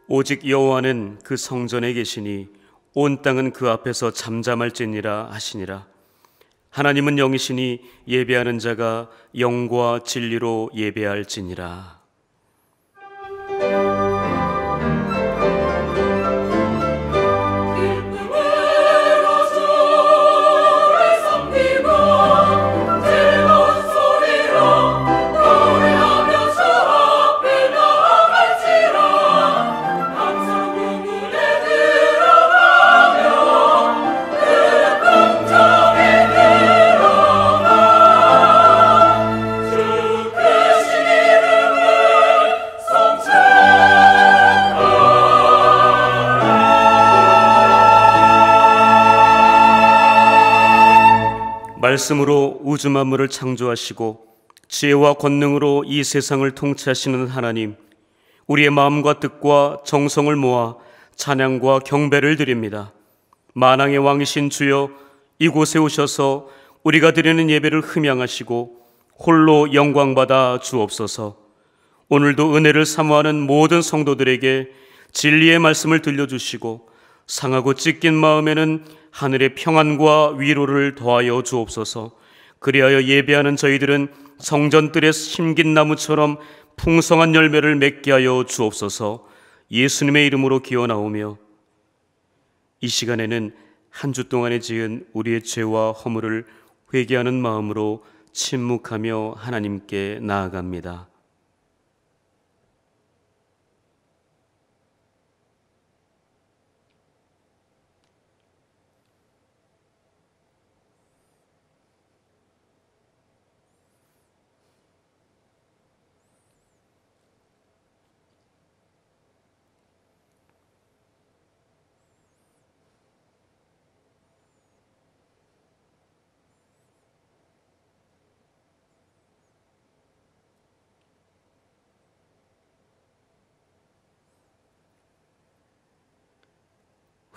오직 여호와는 그 성전에 계시니 온 땅은 그 앞에서 잠잠할지니라 하시니라. 하나님은 영이시니 예배하는 자가 영과 진리로 예배할지니라. 말씀으로 우주 만물을 창조하시고 지혜와 권능으로 이 세상을 통치하시는 하나님, 우리의 마음과 뜻과 정성을 모아 찬양과 경배를 드립니다. 만왕의 왕이신 주여, 이곳에 오셔서 우리가 드리는 예배를 흠양하시고 홀로 영광받아 주옵소서. 오늘도 은혜를 사모하는 모든 성도들에게 진리의 말씀을 들려주시고 상하고 찢긴 마음에는 하늘의 평안과 위로를 더하여 주옵소서. 그리하여 예배하는 저희들은 성전뜰에 심긴 나무처럼 풍성한 열매를 맺게 하여 주옵소서. 예수님의 이름으로 기원하오며, 이 시간에는 한 주 동안에 지은 우리의 죄와 허물을 회개하는 마음으로 침묵하며 하나님께 나아갑니다.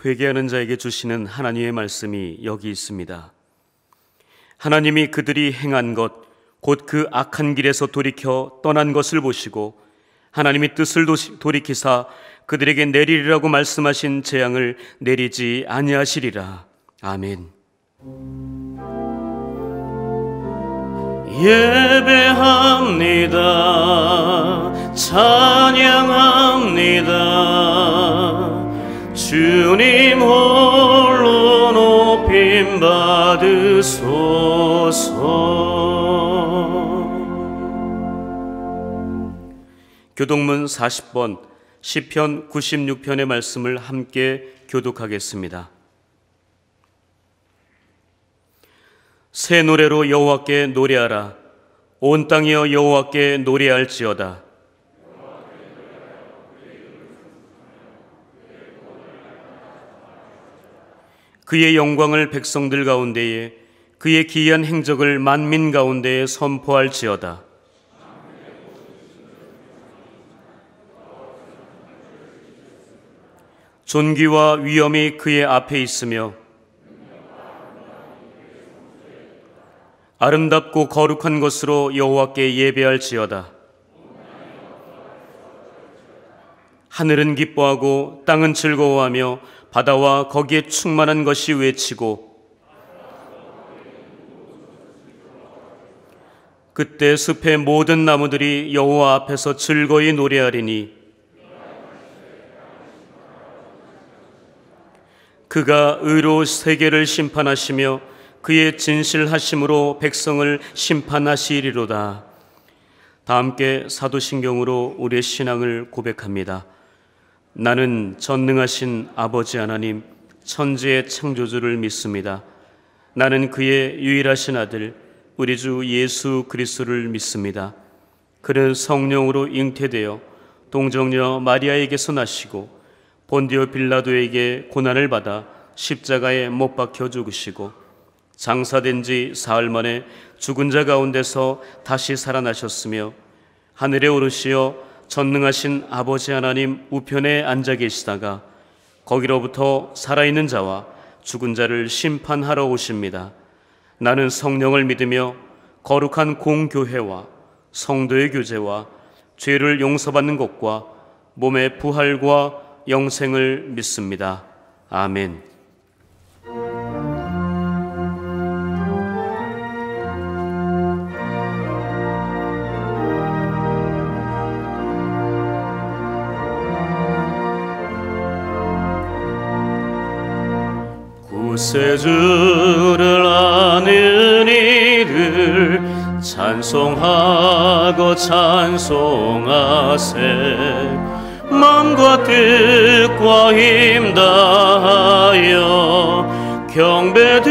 회개하는 자에게 주시는 하나님의 말씀이 여기 있습니다. 하나님이 그들이 행한 것, 곧 그 악한 길에서 돌이켜 떠난 것을 보시고 하나님의 뜻을 돌이키사 그들에게 내리리라고 말씀하신 재앙을 내리지 아니하시리라. 아멘. 예배합니다. 찬양합니다. 주님 홀로 높임 받으소서. 교독문 40번 시편 96편의 말씀을 함께 교독하겠습니다. 새 노래로 여호와께 노래하라. 온 땅이여 여호와께 노래할지어다. 그의 영광을 백성들 가운데에, 그의 기이한 행적을 만민 가운데에 선포할지어다. 존귀와 위엄이 그의 앞에 있으며 아름답고 거룩한 것으로 여호와께 예배할지어다. 하늘은 기뻐하고 땅은 즐거워하며 바다와 거기에 충만한 것이 외치고, 그때 숲의 모든 나무들이 여호와 앞에서 즐거이 노래하리니 그가 의로 세계를 심판하시며 그의 진실하심으로 백성을 심판하시리로다. 다 함께 사도신경으로 우리의 신앙을 고백합니다. 나는 전능하신 아버지 하나님, 천지의 창조주를 믿습니다. 나는 그의 유일하신 아들 우리 주 예수 그리스도를 믿습니다. 그는 성령으로 잉태되어 동정녀 마리아에게서 나시고 본디오 빌라도에게 고난을 받아 십자가에 못 박혀 죽으시고 장사된 지 사흘 만에 죽은 자 가운데서 다시 살아나셨으며 하늘에 오르시어 전능하신 아버지 하나님 우편에 앉아 계시다가 거기로부터 살아있는 자와 죽은 자를 심판하러 오십니다. 나는 성령을 믿으며 거룩한 공교회와 성도의 교제와 죄를 용서받는 것과 몸의 부활과 영생을 믿습니다. 아멘. 구세주를 아는 이를 찬송하고 찬송하세. 마음과 뜻과 힘 다하여 경배드리세.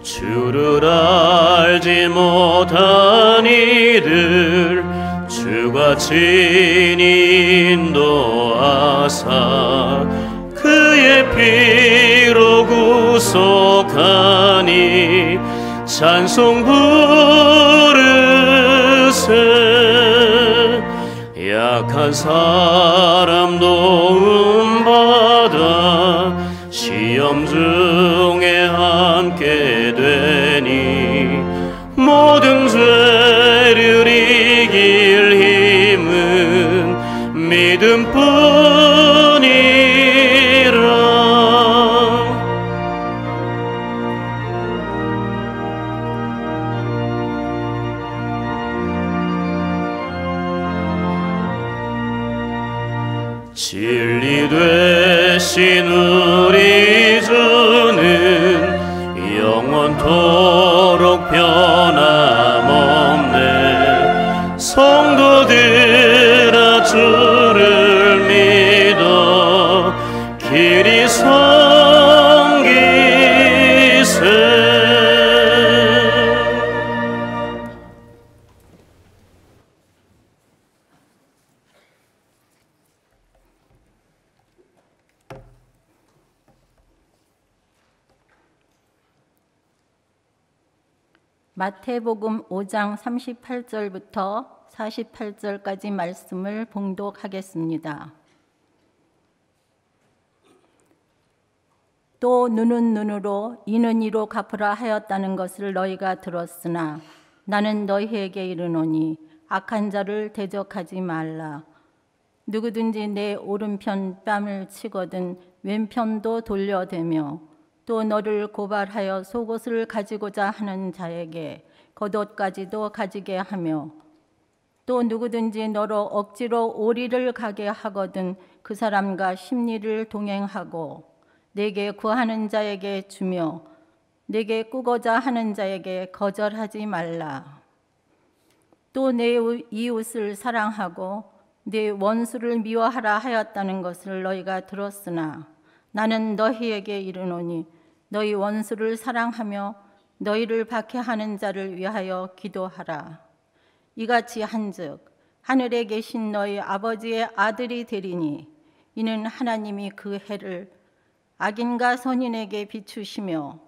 주를 알지 못한 이들 주가 친히 인도하사 그의 피로 구속하니 찬송 부르세. 약한 사람 도움받아 시험 중에 함께 되니 모든 죄를 이길 힘은 믿음뿐이라. 진리 되신 우리 주는 영원토록 변함없네. 성도들아 주를 믿어 길이 섬기세. 마태복음 5장 38절부터 48절까지 말씀을 봉독하겠습니다. 또 눈은 눈으로 이는 이로 갚으라 하였다는 것을 너희가 들었으나 나는 너희에게 이르노니 악한 자를 대적하지 말라. 누구든지 내 오른편 뺨을 치거든 왼편도 돌려대며 또 너를 고발하여 속옷을 가지고자 하는 자에게 겉옷까지도 가지게 하며 또 누구든지 너로 억지로 오리를 가게 하거든 그 사람과 십리를 동행하고 내게 구하는 자에게 주며 내게 꾸고자 하는 자에게 거절하지 말라. 또 내 이웃을 사랑하고 내 원수를 미워하라 하였다는 것을 너희가 들었으나 나는 너희에게 이르노니 너희 원수를 사랑하며 너희를 박해하는 자를 위하여 기도하라. 이같이 한즉 하늘에 계신 너희 아버지의 아들이 되리니 이는 하나님이 그 해를 악인과 선인에게 비추시며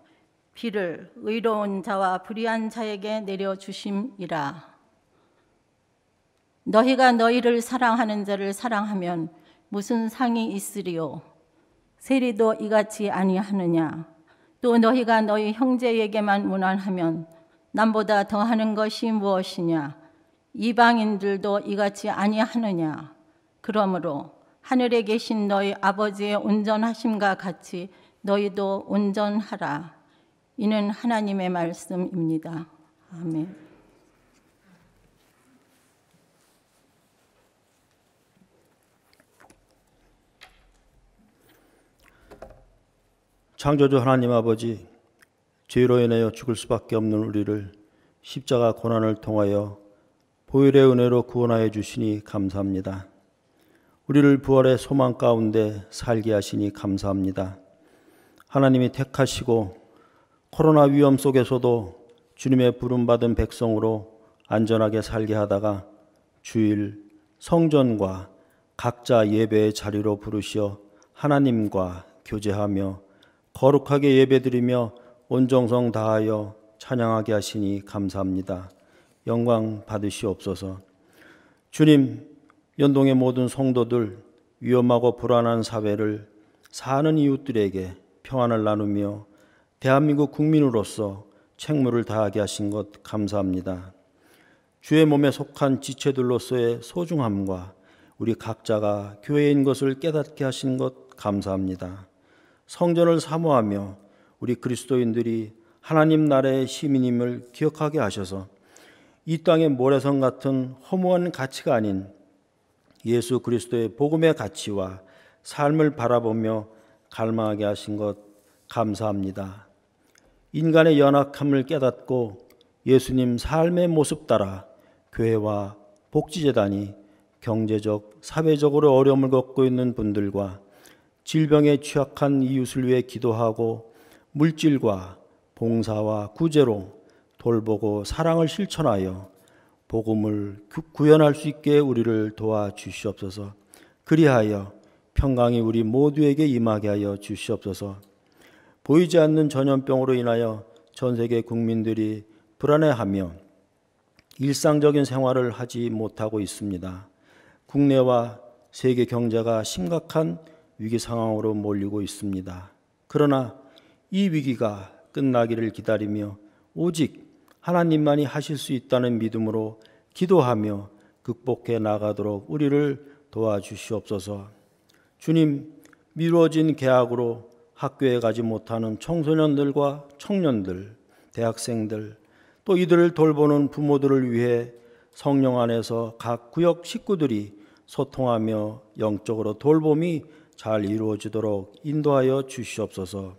비를 의로운 자와 불의한 자에게 내려주심이라. 너희가 너희를 사랑하는 자를 사랑하면 무슨 상이 있으리요? 세리도 이같이 아니하느냐? 또 너희가 너희 형제에게만 무난하면 남보다 더하는 것이 무엇이냐? 이방인들도 이같이 아니하느냐? 그러므로 하늘에 계신 너희 아버지의 온전하심과 같이 너희도 온전하라. 이는 하나님의 말씀입니다. 아멘. 창조주 하나님 아버지, 죄로 인하여 죽을 수밖에 없는 우리를 십자가 고난을 통하여 보혈의 은혜로 구원하여 주시니 감사합니다. 우리를 부활의 소망 가운데 살게 하시니 감사합니다. 하나님이 택하시고 코로나 위험 속에서도 주님의 부름받은 백성으로 안전하게 살게 하다가 주일, 성전과 각자 예배의 자리로 부르시어 하나님과 교제하며 거룩하게 예배드리며 온 정성 다하여 찬양하게 하시니 감사합니다. 영광 받으시옵소서. 주님, 연동의 모든 성도들, 위험하고 불안한 사회를 사는 이웃들에게 평안을 나누며 대한민국 국민으로서 책무를 다하게 하신 것 감사합니다. 주의 몸에 속한 지체들로서의 소중함과 우리 각자가 교회인 것을 깨닫게 하신 것 감사합니다. 성전을 사모하며 우리 그리스도인들이 하나님 나라의 시민임을 기억하게 하셔서 이 땅의 모래성 같은 허무한 가치가 아닌 예수 그리스도의 복음의 가치와 삶을 바라보며 갈망하게 하신 것 감사합니다. 인간의 연약함을 깨닫고 예수님 삶의 모습 따라 교회와 복지재단이 경제적, 사회적으로 어려움을 겪고 있는 분들과 질병에 취약한 이웃을 위해 기도하고 물질과 봉사와 구제로 돌보고 사랑을 실천하여 복음을 구현할 수 있게 우리를 도와주시옵소서. 그리하여 평강이 우리 모두에게 임하게 하여 주시옵소서. 보이지 않는 전염병으로 인하여 전 세계 국민들이 불안해하며 일상적인 생활을 하지 못하고 있습니다. 국내와 세계 경제가 심각한 위기 상황으로 몰리고 있습니다. 그러나 이 위기가 끝나기를 기다리며 오직 하나님만이 하실 수 있다는 믿음으로 기도하며 극복해 나가도록 우리를 도와주시옵소서. 주님, 미뤄진 계약으로 학교에 가지 못하는 청소년들과 청년들, 대학생들, 또 이들을 돌보는 부모들을 위해 성령 안에서 각 구역 식구들이 소통하며 영적으로 돌봄이 잘 이루어지도록 인도하여 주시옵소서.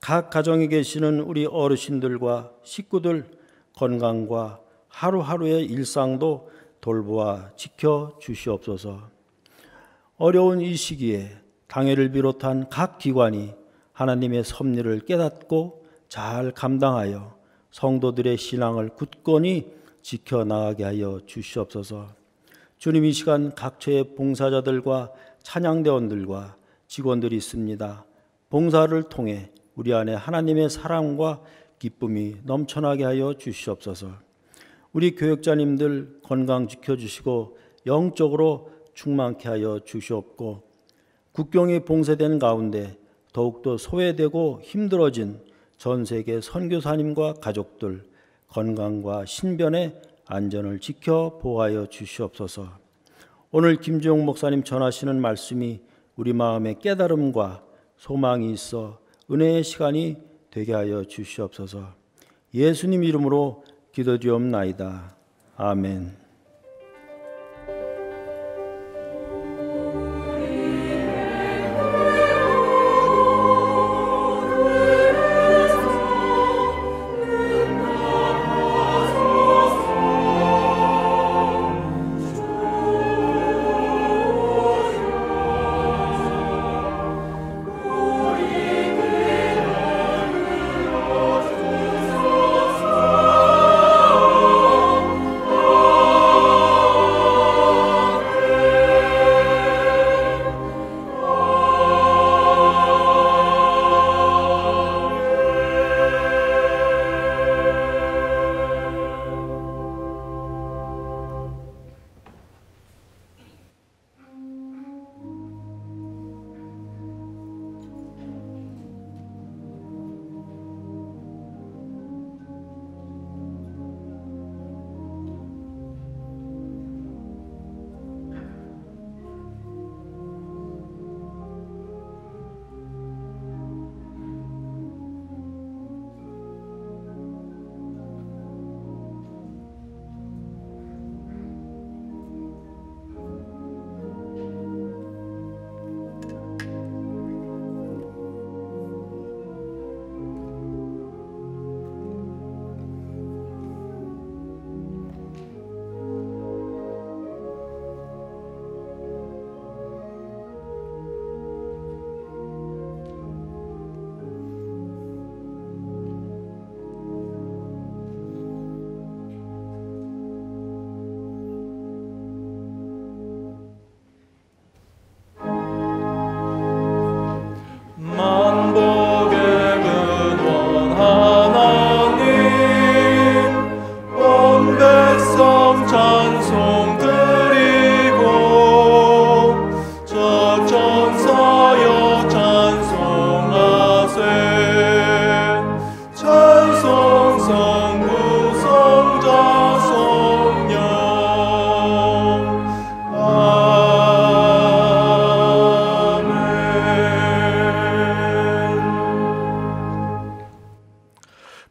각 가정에 계시는 우리 어르신들과 식구들 건강과 하루하루의 일상도 돌보아 지켜 주시옵소서. 어려운 이 시기에 당회를 비롯한 각 기관이 하나님의 섭리를 깨닫고 잘 감당하여 성도들의 신앙을 굳건히 지켜나가게 하여 주시옵소서. 주님, 이 시간 각처의 봉사자들과 찬양대원들과 직원들이 있습니다. 봉사를 통해 우리 안에 하나님의 사랑과 기쁨이 넘쳐나게 하여 주시옵소서. 우리 교역자님들 건강 지켜주시고 영적으로 충만케 하여 주시옵고, 국경이 봉쇄된 가운데 더욱더 소외되고 힘들어진 전 세계 선교사님과 가족들 건강과 신변의 안전을 지켜 보호하여 주시옵소서. 오늘 김지용 목사님 전하시는 말씀이 우리 마음에 깨달음과 소망이 있어 은혜의 시간이 되게 하여 주시옵소서. 예수님 이름으로 기도드리옵나이다. 아멘. Oh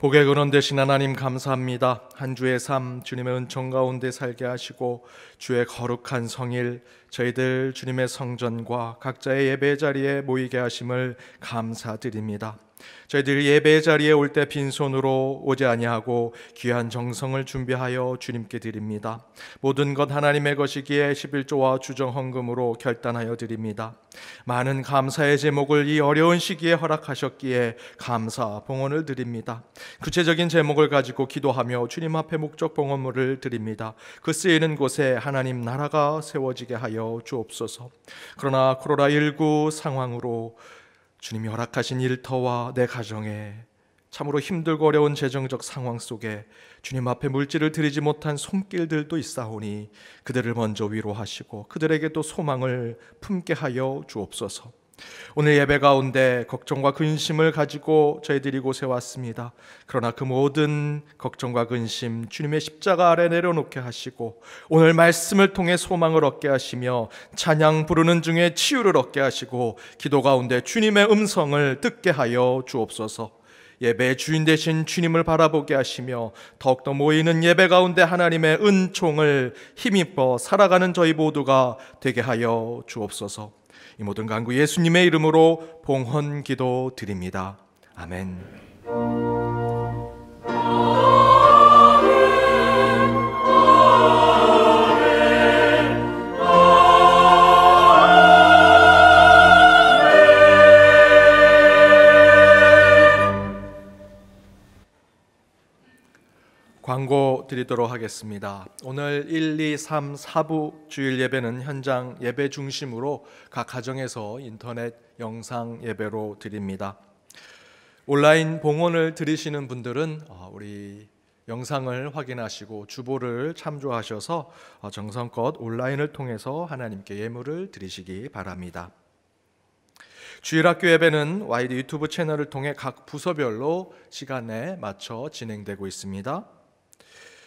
복의 근원 되신 하나님 감사합니다. 한 주의 삶 주님의 은총 가운데 살게 하시고 주의 거룩한 성일 저희들 주님의 성전과 각자의 예배 자리에 모이게 하심을 감사드립니다. 저희들이 예배 자리에 올 때 빈손으로 오지 아니하고 귀한 정성을 준비하여 주님께 드립니다. 모든 것 하나님의 것이기에 11조와 주정 헌금으로 결단하여 드립니다. 많은 감사의 제목을 이 어려운 시기에 허락하셨기에 감사 봉헌을 드립니다. 구체적인 제목을 가지고 기도하며 주님 앞에 목적 봉헌물을 드립니다. 그 쓰이는 곳에 하나님 나라가 세워지게 하여 주옵소서. 그러나 코로나19 상황으로 주님이 허락하신 일터와 내 가정에 참으로 힘들고 어려운 재정적 상황 속에 주님 앞에 물질을 드리지 못한 손길들도 있사오니 그들을 먼저 위로하시고 그들에게 또 소망을 품게 하여 주옵소서. 오늘 예배 가운데 걱정과 근심을 가지고 저희들이 이곳에 왔습니다. 그러나 그 모든 걱정과 근심 주님의 십자가 아래 내려놓게 하시고 오늘 말씀을 통해 소망을 얻게 하시며 찬양 부르는 중에 치유를 얻게 하시고 기도 가운데 주님의 음성을 듣게 하여 주옵소서. 예배의 주인 되신 주님을 바라보게 하시며 더욱더 모이는 예배 가운데 하나님의 은총을 힘입어 살아가는 저희 모두가 되게 하여 주옵소서. 이 모든 간구 예수님의 이름으로 봉헌 기도 드립니다. 아멘. 광고 드리도록 하겠습니다. 오늘 1, 2, 3, 4부 주일 예배는 현장 예배 중심으로 각 가정에서 인터넷 영상 예배로 드립니다. 온라인 봉헌을 드리시는 분들은 우리 영상을 확인하시고 주보를 참조하셔서 정성껏 온라인을 통해서 하나님께 예물을 드리시기 바랍니다. 주일학교 예배는 YD 유튜브 채널을 통해 각 부서별로 시간에 맞춰 진행되고 있습니다.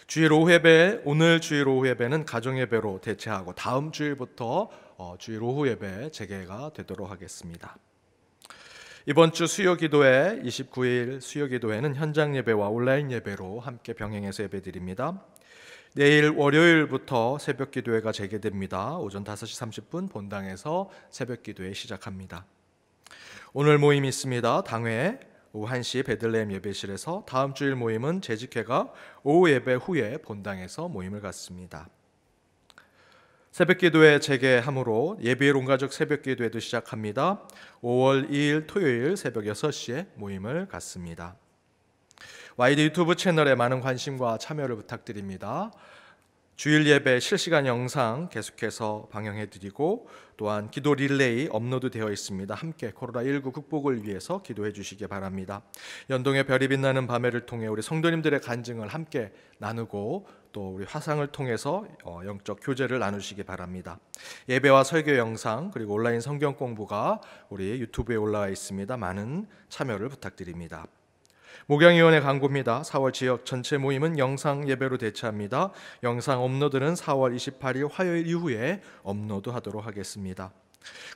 주일 오후 예배, 오늘 주일 오후 예배는 가정 예배로 대체하고 다음 주일부터 주일 오후 예배 재개가 되도록 하겠습니다. 이번 주 수요 기도회 29일 수요 기도회는 현장 예배와 온라인 예배로 함께 병행해서 예배드립니다. 내일 월요일부터 새벽 기도회가 재개됩니다. 오전 5시 30분 본당에서 새벽 기도회 시작합니다. 오늘 모임이 있습니다. 당회 오후 1시 베들레헴 예배실에서, 다음 주일 모임은 재직회가 오후 예배 후에 본당에서 모임을 갖습니다. 새벽기도회 재개함으로 예배일 온가족 새벽기도회도 시작합니다. 5월 2일 토요일 새벽 6시에 모임을 갖습니다. YD 유튜브 채널에 많은 관심과 참여를 부탁드립니다. 주일 예배 실시간 영상 계속해서 방영해드리고 또한 기도 릴레이 업로드되어 있습니다. 함께 코로나19 극복을 위해서 기도해 주시기 바랍니다. 연동의 별이 빛나는 밤에를 통해 우리 성도님들의 간증을 함께 나누고 또 우리 화상을 통해서 영적 교제를 나누시기 바랍니다. 예배와 설교 영상 그리고 온라인 성경 공부가 우리 유튜브에 올라와 있습니다. 많은 참여를 부탁드립니다. 목양위원회 광고입니다. 4월 지역 전체 모임은 영상 예배로 대체합니다. 영상 업로드는 4월 28일 화요일 이후에 업로드하도록 하겠습니다.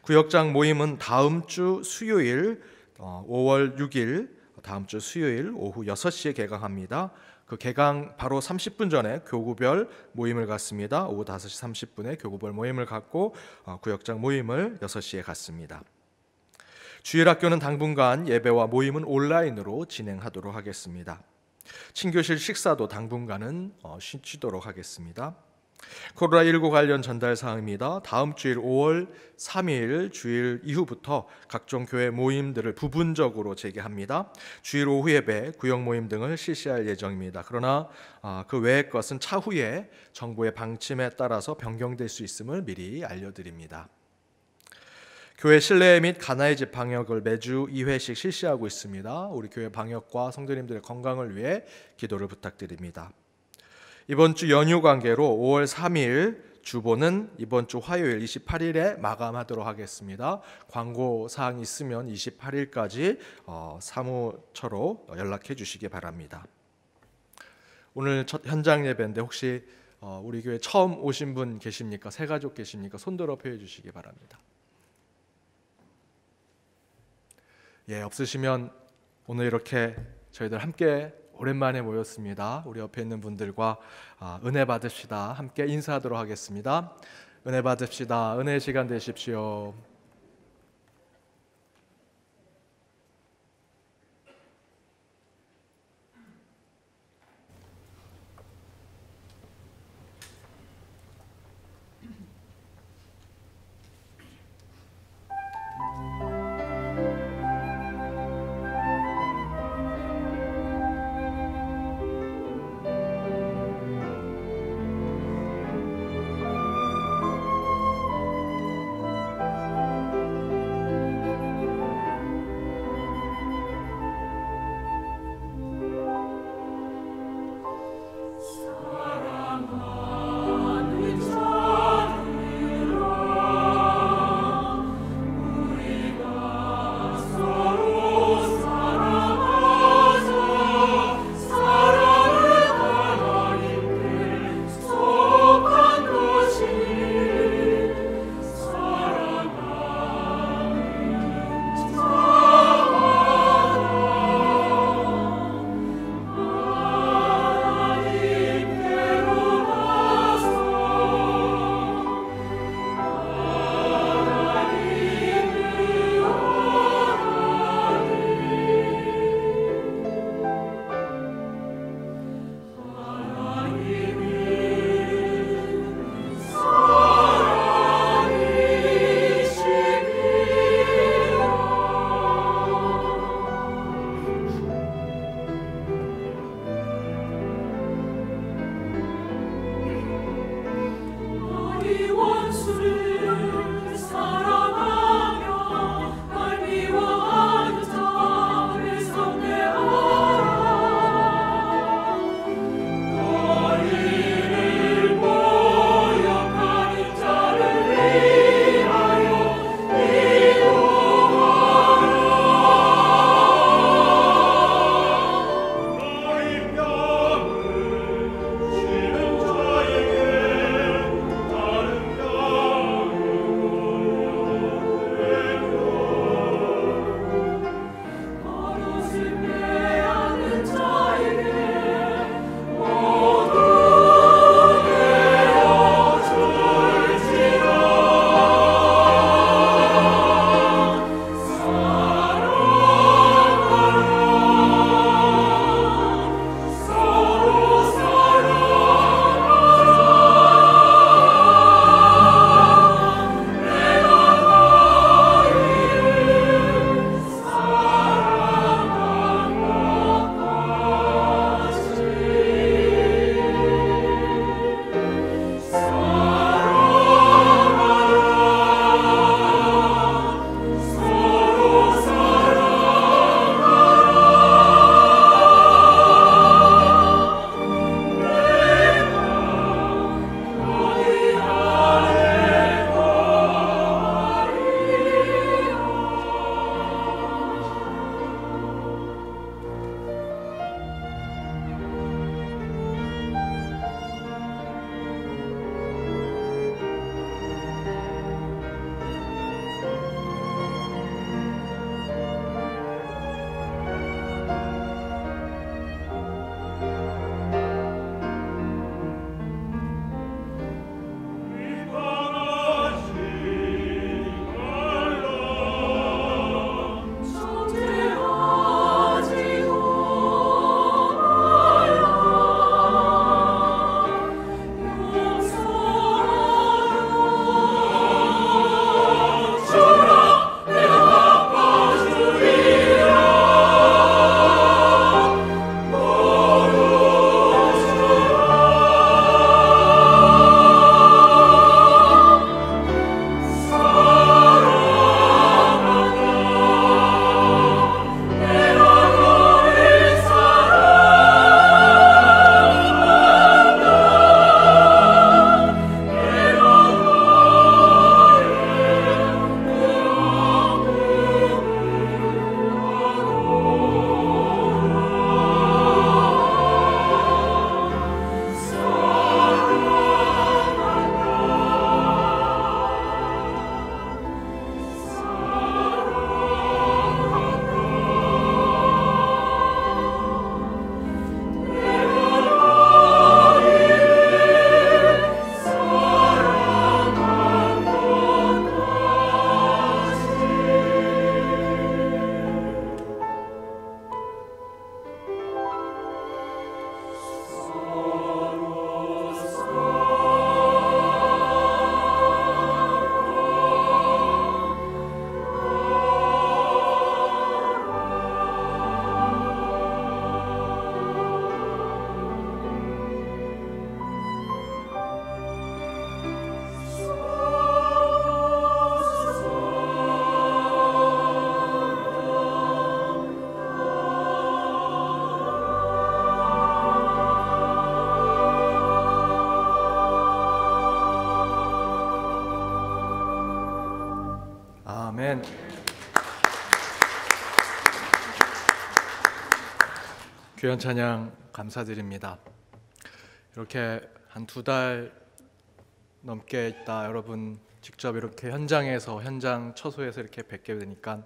구역장 모임은 다음 주 수요일 5월 6일 다음 주 수요일 오후 6시에 개강합니다. 그 개강 바로 30분 전에 교구별 모임을 갖습니다. 오후 5시 30분에 교구별 모임을 갖고 구역장 모임을 6시에 갖습니다. 주일학교는 당분간 예배와 모임은 온라인으로 진행하도록 하겠습니다. 친교실 식사도 당분간은 쉬도록 하겠습니다. 코로나19 관련 전달 사항입니다. 다음 주일 5월 3일 주일 이후부터 각종 교회 모임들을 부분적으로 재개합니다. 주일 오후 예배, 구역 모임 등을 실시할 예정입니다. 그러나 그 외의 것은 차후에 정부의 방침에 따라서 변경될 수 있음을 미리 알려드립니다. 교회 실내 및 가나의 집 방역을 매주 2회씩 실시하고 있습니다. 우리 교회 방역과 성도님들의 건강을 위해 기도를 부탁드립니다. 이번 주 연휴 관계로 5월 3일 주보는 이번 주 화요일 28일에 마감하도록 하겠습니다. 광고 사항 있으면 28일까지 사무처로 연락해 주시기 바랍니다. 오늘 첫 현장 예배인데 혹시 우리 교회 처음 오신 분 계십니까? 새 가족 계십니까? 손들어 표해 주시기 바랍니다. 예, 없으시면 오늘 이렇게 저희들 함께 오랜만에 모였습니다. 우리 옆에 있는 분들과 은혜 받읍시다. 함께 인사하도록 하겠습니다. 은혜 받읍시다. 은혜의 시간 되십시오. 귀한 찬양 감사드립니다. 이렇게 한 2달 넘게 있다 여러분 직접 이렇게 현장 처소에서 이렇게 뵙게 되니까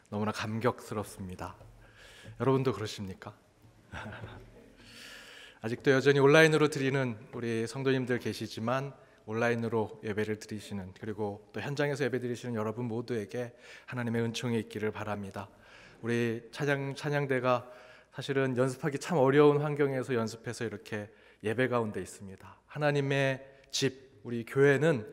너무나 감격스럽습니다. 여러분도 그러십니까? 아직도 여전히 온라인으로 드리는 우리 성도님들 계시지만 온라인으로 예배를 드리시는, 그리고 또 현장에서 예배 드리시는 여러분 모두에게 하나님의 은총이 있기를 바랍니다. 우리 찬양대가 사실은 연습하기 참 어려운 환경에서 연습해서 이렇게 예배 가운데 있습니다. 하나님의 집, 우리 교회는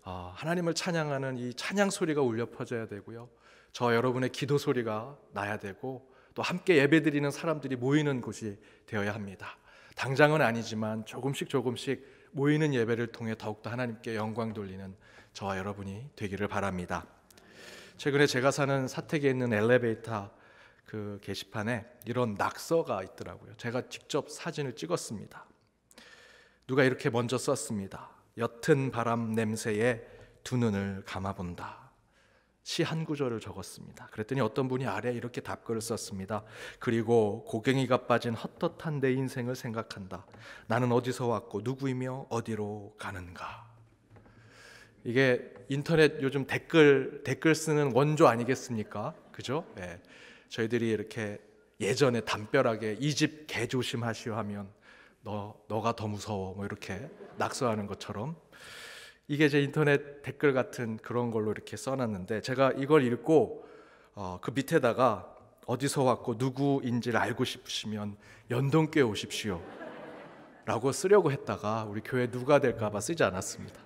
하나님을 찬양하는 이 찬양 소리가 울려 퍼져야 되고요, 저 여러분의 기도 소리가 나야 되고, 또 함께 예배 드리는 사람들이 모이는 곳이 되어야 합니다. 당장은 아니지만 조금씩 모이는 예배를 통해 더욱더 하나님께 영광 돌리는 저와 여러분이 되기를 바랍니다. 최근에 제가 사는 사택에 있는 엘리베이터 그 게시판에 이런 낙서가 있더라고요. 제가 직접 사진을 찍었습니다. 누가 이렇게 먼저 썼습니다. 옅은 바람 냄새에 두 눈을 감아본다. 시 한 구절을 적었습니다. 그랬더니 어떤 분이 아래에 이렇게 답글을 썼습니다. 그리고 고갱이가 빠진 헛헛한 내 인생을 생각한다. 나는 어디서 왔고 누구이며 어디로 가는가. 이게 인터넷 요즘 댓글 쓰는 원조 아니겠습니까? 그죠? 네. 저희들이 이렇게 예전에 담벼락에 이 집 개 조심하시오 하면 너가 더 무서워 뭐 이렇게 낙서하는 것처럼 이게 제 인터넷 댓글 같은 그런 걸로 이렇게 써놨는데, 제가 이걸 읽고 그 밑에다가 어디서 왔고 누구인지를 알고 싶으시면 연동교회 오십시오 라고 쓰려고 했다가 우리 교회 누가 될까봐 쓰지 않았습니다.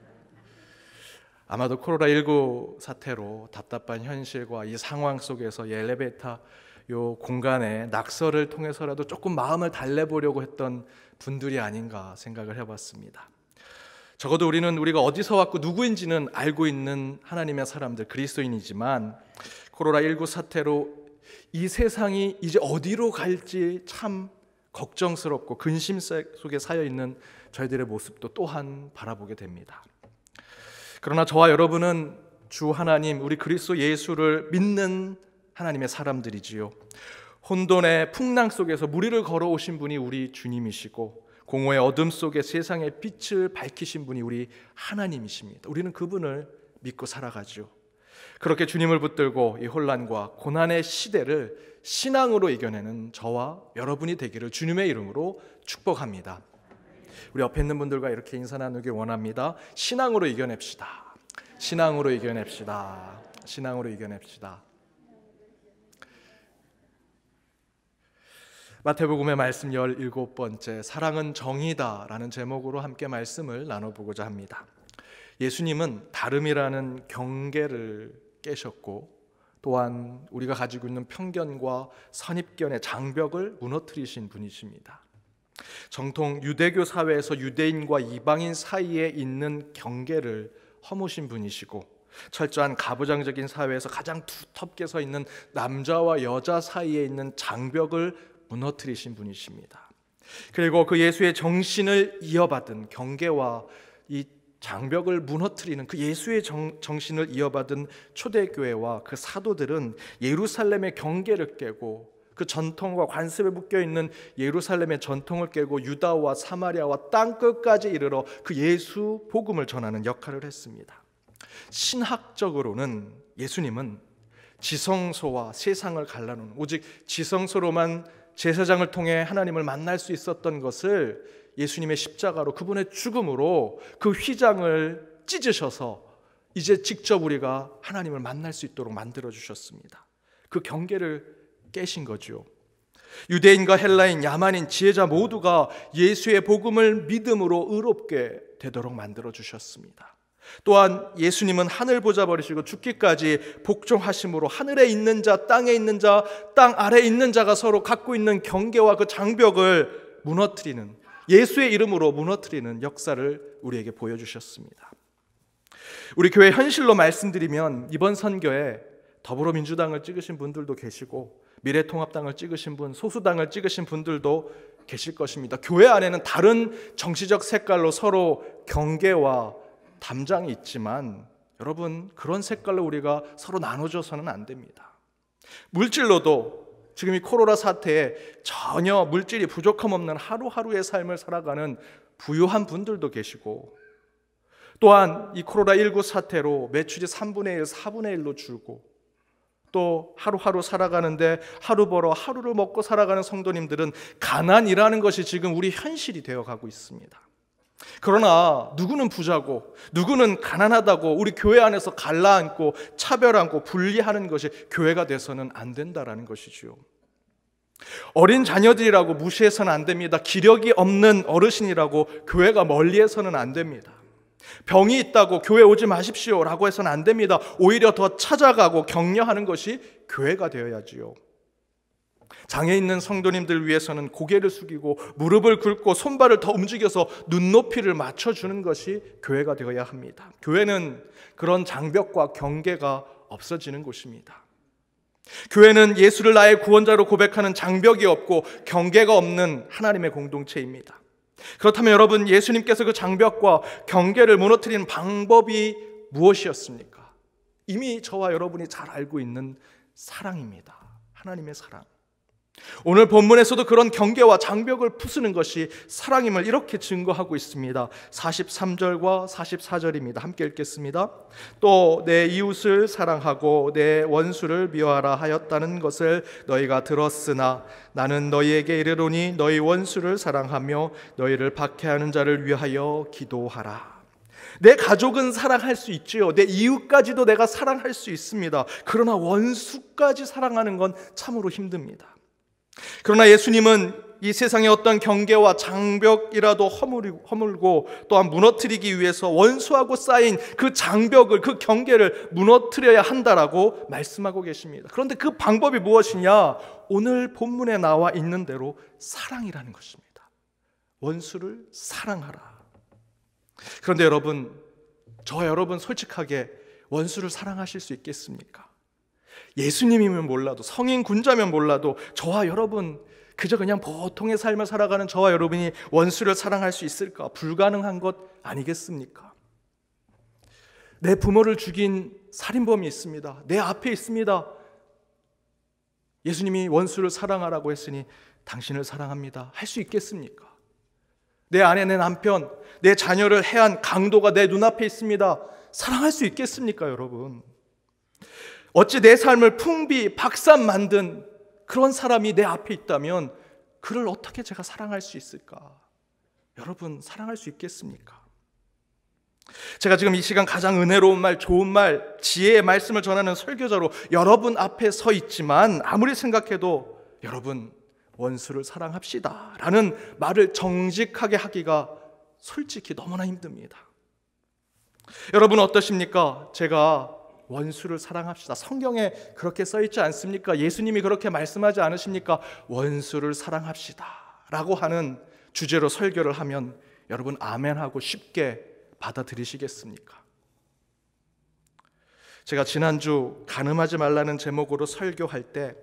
아마도 코로나19 사태로 답답한 현실과 이 상황 속에서 이 엘리베이터 요 공간에 낙서를 통해서라도 조금 마음을 달래보려고 했던 분들이 아닌가 생각을 해봤습니다. 적어도 우리가 어디서 왔고 누구인지는 알고 있는 하나님의 사람들, 그리스도인이지만 코로나19 사태로 이 세상이 이제 어디로 갈지 참 걱정스럽고 근심 속에 쌓여 있는 저희들의 모습도 또한 바라보게 됩니다. 그러나 저와 여러분은 주 하나님, 우리 그리스도 예수를 믿는 하나님의 사람들이지요. 혼돈의 풍랑 속에서 무리를 걸어오신 분이 우리 주님이시고, 공허의 어둠 속에 세상의 빛을 밝히신 분이 우리 하나님이십니다. 우리는 그분을 믿고 살아가죠. 그렇게 주님을 붙들고 이 혼란과 고난의 시대를 신앙으로 이겨내는 저와 여러분이 되기를 주님의 이름으로 축복합니다. 우리 옆에 있는 분들과 이렇게 인사 나누기 원합니다. 신앙으로 이겨냅시다. 신앙으로 이겨냅시다. 신앙으로 이겨냅시다. 마태복음의 말씀 17번째, 사랑은 정의다 라는 제목으로 함께 말씀을 나눠보고자 합니다. 예수님은 다름이라는 경계를 깨셨고, 또한 우리가 가지고 있는 편견과 선입견의 장벽을 무너뜨리신 분이십니다. 정통 유대교 사회에서 유대인과 이방인 사이에 있는 경계를 허무신 분이시고, 철저한 가부장적인 사회에서 가장 두텁게 서 있는 남자와 여자 사이에 있는 장벽을 무너뜨리신 분이십니다. 그리고 그 예수의 정신을 이어받은 경계와 이 장벽을 무너뜨리는 그 예수의 정신을 이어받은 초대교회와 그 사도들은 예루살렘의 경계를 깨고, 그 전통과 관습에 묶여있는 예루살렘의 전통을 깨고 유다와 사마리아와 땅끝까지 이르러 그 예수 복음을 전하는 역할을 했습니다. 신학적으로는 예수님은 지성소와 세상을 갈라놓는, 오직 지성소로만 제사장을 통해 하나님을 만날 수 있었던 것을 예수님의 십자가로, 그분의 죽음으로 그 휘장을 찢으셔서 이제 직접 우리가 하나님을 만날 수 있도록 만들어 주셨습니다. 그 경계를 깨신 거죠. 유대인과 헬라인, 야만인, 지혜자 모두가 예수의 복음을 믿음으로 의롭게 되도록 만들어 주셨습니다. 또한 예수님은 하늘 보좌 버리시고 죽기까지 복종하심으로 하늘에 있는 자, 땅에 있는 자, 땅 아래에 있는 자가 서로 갖고 있는 경계와 그 장벽을 무너뜨리는, 예수의 이름으로 무너뜨리는 역사를 우리에게 보여주셨습니다. 우리 교회 현실로 말씀드리면 이번 선교에 더불어민주당을 찍으신 분들도 계시고 미래통합당을 찍으신 분, 소수당을 찍으신 분들도 계실 것입니다. 교회 안에는 다른 정치적 색깔로 서로 경계와 담장이 있지만 여러분, 그런 색깔로 우리가 서로 나눠줘서는 안 됩니다. 물질로도 지금 이 코로나 사태에 전혀 물질이 부족함 없는 하루하루의 삶을 살아가는 부유한 분들도 계시고, 또한 이 코로나19 사태로 매출이 3분의 1, 4분의 1로 줄고, 또 하루하루 살아가는데 하루 벌어 하루를 먹고 살아가는 성도님들은 가난이라는 것이 지금 우리 현실이 되어가고 있습니다. 그러나 누구는 부자고 누구는 가난하다고 우리 교회 안에서 갈라앉고 차별하고 분리하는 것이 교회가 돼서는 안 된다라는 것이지요. 어린 자녀들이라고 무시해서는 안 됩니다. 기력이 없는 어르신이라고 교회가 멀리해서는 안 됩니다. 병이 있다고 교회 오지 마십시오 라고 해서는 안 됩니다. 오히려 더 찾아가고 격려하는 것이 교회가 되어야지요. 장애 있는 성도님들 위해서는 고개를 숙이고 무릎을 꿇고 손발을 더 움직여서 눈높이를 맞춰주는 것이 교회가 되어야 합니다. 교회는 그런 장벽과 경계가 없어지는 곳입니다. 교회는 예수를 나의 구원자로 고백하는 장벽이 없고 경계가 없는 하나님의 공동체입니다. 그렇다면 여러분, 예수님께서 그 장벽과 경계를 무너뜨리는 방법이 무엇이었습니까? 이미 저와 여러분이 잘 알고 있는 사랑입니다. 하나님의 사랑. 오늘 본문에서도 그런 경계와 장벽을 부수는 것이 사랑임을 이렇게 증거하고 있습니다. 43절과 44절입니다. 함께 읽겠습니다. 또 내 이웃을 사랑하고 내 원수를 미워하라 하였다는 것을 너희가 들었으나 나는 너희에게 이르노니 너희 원수를 사랑하며 너희를 박해하는 자를 위하여 기도하라. 내 가족은 사랑할 수 있지요. 내 이웃까지도 내가 사랑할 수 있습니다. 그러나 원수까지 사랑하는 건 참으로 힘듭니다. 그러나 예수님은 이 세상의 어떤 경계와 장벽이라도 허물고 또한 무너뜨리기 위해서 원수하고 쌓인 그 장벽을, 그 경계를 무너뜨려야 한다라고 말씀하고 계십니다. 그런데 그 방법이 무엇이냐? 오늘 본문에 나와 있는 대로 사랑이라는 것입니다. 원수를 사랑하라. 그런데 여러분, 저와 여러분 솔직하게 원수를 사랑하실 수 있겠습니까? 예수님이면 몰라도, 성인 군자면 몰라도 저와 여러분, 그저 그냥 보통의 삶을 살아가는 저와 여러분이 원수를 사랑할 수 있을까? 불가능한 것 아니겠습니까? 내 부모를 죽인 살인범이 있습니다. 내 앞에 있습니다. 예수님이 원수를 사랑하라고 했으니 당신을 사랑합니다. 할 수 있겠습니까? 내 아내, 내 남편, 내 자녀를 해한 강도가 내 눈앞에 있습니다. 사랑할 수 있겠습니까, 여러분? 어찌 내 삶을 풍비, 박산 만든 그런 사람이 내 앞에 있다면 그를 어떻게 제가 사랑할 수 있을까? 여러분, 사랑할 수 있겠습니까? 제가 지금 이 시간 가장 은혜로운 말, 좋은 말, 지혜의 말씀을 전하는 설교자로 여러분 앞에 서 있지만 아무리 생각해도 여러분, 원수를 사랑합시다 라는 말을 정직하게 하기가 솔직히 너무나 힘듭니다. 여러분 어떠십니까? 제가 원수를 사랑합시다. 성경에 그렇게 써있지 않습니까? 예수님이 그렇게 말씀하지 않으십니까? 원수를 사랑합시다 라고 하는 주제로 설교를 하면 여러분 아멘하고 쉽게 받아들이시겠습니까? 제가 지난주 간음하지 말라는 제목으로 설교할 때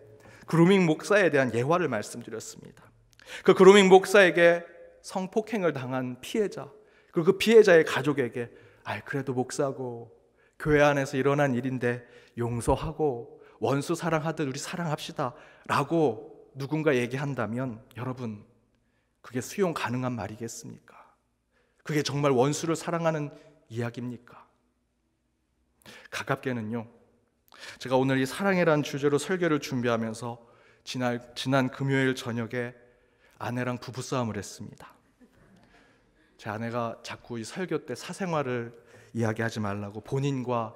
그루밍 목사에 대한 예화를 말씀드렸습니다. 그 그루밍 목사에게 성폭행을 당한 피해자, 그리고 그 피해자의 가족에게 그래도 목사고 교회 안에서 일어난 일인데 용서하고 원수 사랑하듯 우리 사랑합시다 라고 누군가 얘기한다면 여러분, 그게 수용 가능한 말이겠습니까? 그게 정말 원수를 사랑하는 이야기입니까? 가깝게는요, 제가 오늘 이 사랑이라는 주제로 설교를 준비하면서 지난 금요일 저녁에 아내랑 부부싸움을 했습니다. 제 아내가 자꾸 이 설교 때 사생활을 이야기하지 말라고, 본인과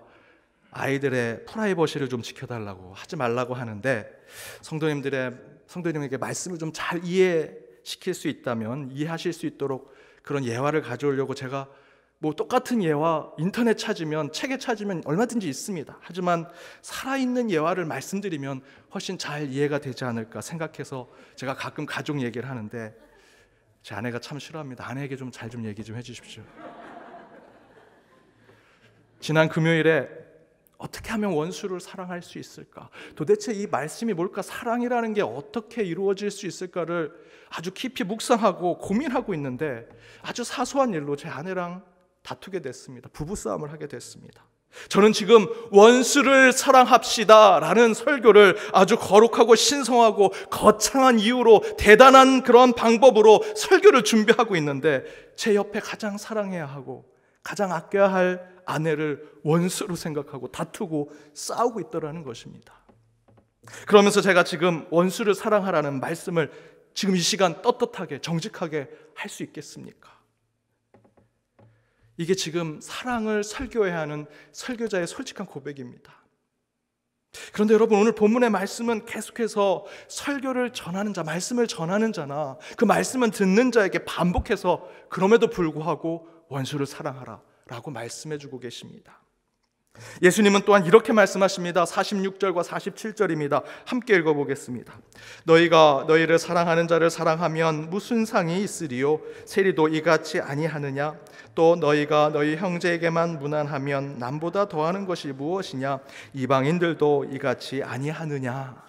아이들의 프라이버시를 좀 지켜달라고, 하지 말라고 하는데 성도님에게 말씀을 좀 잘 이해시킬 수 있다면, 이해하실 수 있도록 그런 예화를 가져오려고 제가 똑같은 예화 인터넷 찾으면, 책에 찾으면 얼마든지 있습니다. 하지만 살아있는 예화를 말씀드리면 훨씬 잘 이해가 되지 않을까 생각해서 제가 가끔 가족 얘기를 하는데 제 아내가 참 싫어합니다. 아내에게 좀 잘 좀 얘기 좀 해주십시오. 지난 금요일에 어떻게 하면 원수를 사랑할 수 있을까? 도대체 이 말씀이 뭘까? 사랑이라는 게 어떻게 이루어질 수 있을까를 아주 깊이 묵상하고 고민하고 있는데 아주 사소한 일로 제 아내랑 다투게 됐습니다. 부부싸움을 하게 됐습니다. 저는 지금 원수를 사랑합시다 라는 설교를 아주 거룩하고 신성하고 거창한 이유로 대단한 그런 방법으로 설교를 준비하고 있는데 제 옆에 가장 사랑해야 하고 가장 아껴야 할 아내를 원수로 생각하고 다투고 싸우고 있더라는 것입니다. 그러면서 제가 지금 원수를 사랑하라는 말씀을 지금 이 시간 떳떳하게 정직하게 할 수 있겠습니까? 이게 지금 사랑을 설교해야 하는 설교자의 솔직한 고백입니다. 그런데 여러분, 오늘 본문의 말씀은 계속해서 설교를 전하는 자, 말씀을 전하는 자나 그 말씀을 듣는 자에게 반복해서 그럼에도 불구하고 원수를 사랑하라 라고 말씀해 주고 계십니다. 예수님은 또한 이렇게 말씀하십니다. 46절과 47절입니다. 함께 읽어보겠습니다. 너희가 너희를 사랑하는 자를 사랑하면 무슨 상이 있으리요? 세리도 이같이 아니하느냐? 또 너희가 너희 형제에게만 무난하면 남보다 더하는 것이 무엇이냐? 이방인들도 이같이 아니하느냐?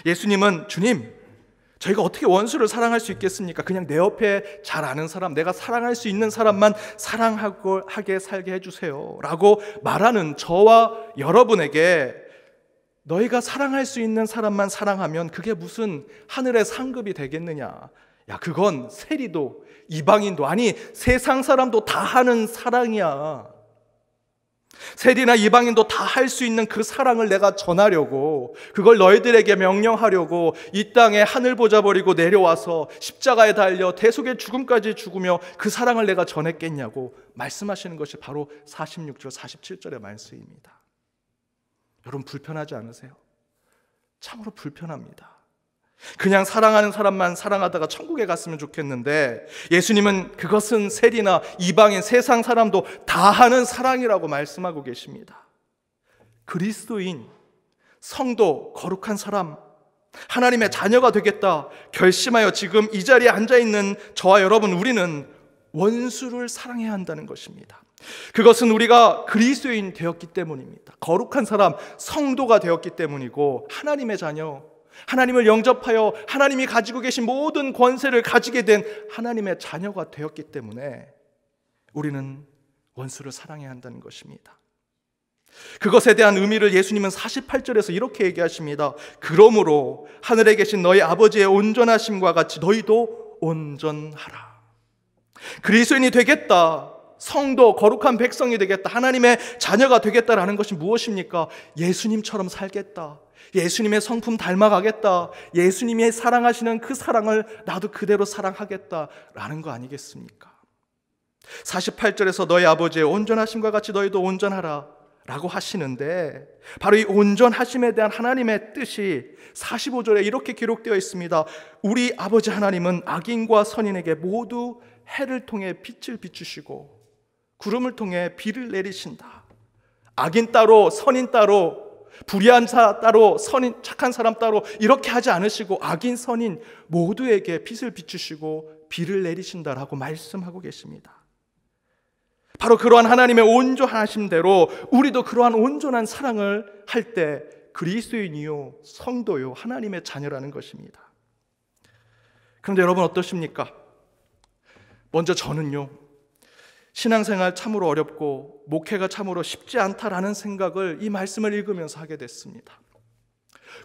예수님은 주님, 저희가 어떻게 원수를 사랑할 수 있겠습니까? 그냥 내 옆에 잘 아는 사람, 내가 사랑할 수 있는 사람만 사랑하게 살게 해주세요 라고 말하는 저와 여러분에게 너희가 사랑할 수 있는 사람만 사랑하면 그게 무슨 하늘의 상급이 되겠느냐? 야, 그건 세리도 이방인도 아니 세상 사람도 다 하는 사랑이야. 세리나 이방인도 다 할 수 있는 그 사랑을 내가 전하려고, 그걸 너희들에게 명령하려고 이 땅에 하늘 보자 버리고 내려와서 십자가에 달려 대속의 죽음까지 죽으며 그 사랑을 내가 전했겠냐고 말씀하시는 것이 바로 46절 47절의 말씀입니다. 여러분, 불편하지 않으세요? 참으로 불편합니다. 그냥 사랑하는 사람만 사랑하다가 천국에 갔으면 좋겠는데 예수님은 그것은 세리나 이방인 세상 사람도 다 하는 사랑이라고 말씀하고 계십니다. 그리스도인, 성도, 거룩한 사람, 하나님의 자녀가 되겠다 결심하여 지금 이 자리에 앉아있는 저와 여러분, 우리는 원수를 사랑해야 한다는 것입니다. 그것은 우리가 그리스도인 되었기 때문입니다. 거룩한 사람, 성도가 되었기 때문이고 하나님의 자녀, 하나님을 영접하여 하나님이 가지고 계신 모든 권세를 가지게 된 하나님의 자녀가 되었기 때문에 우리는 원수를 사랑해야 한다는 것입니다. 그것에 대한 의미를 예수님은 48절에서 이렇게 얘기하십니다. 그러므로 하늘에 계신 너희 아버지의 온전하심과 같이 너희도 온전하라. 그리스도인이 되겠다, 성도, 거룩한 백성이 되겠다, 하나님의 자녀가 되겠다라는 것이 무엇입니까? 예수님처럼 살겠다, 예수님의 성품 닮아가겠다, 예수님이 사랑하시는 그 사랑을 나도 그대로 사랑하겠다라는 거 아니겠습니까? 48절에서 너희 아버지의 온전하심과 같이 너희도 온전하라 라고 하시는데, 바로 이 온전하심에 대한 하나님의 뜻이 45절에 이렇게 기록되어 있습니다. 우리 아버지 하나님은 악인과 선인에게 모두 해를 통해 빛을 비추시고 구름을 통해 비를 내리신다. 악인 따로 선인 따로, 불의한 자 따로, 선인 착한 사람 따로 이렇게 하지 않으시고 악인 선인 모두에게 빛을 비추시고 비를 내리신다라고 말씀하고 계십니다. 바로 그러한 하나님의 온전하심대로 우리도 그러한 온전한 사랑을 할 때 그리스도인이요, 성도요, 하나님의 자녀라는 것입니다. 그런데 여러분 어떠십니까? 먼저 저는요, 신앙생활 참으로 어렵고 목회가 참으로 쉽지 않다라는 생각을 이 말씀을 읽으면서 하게 됐습니다.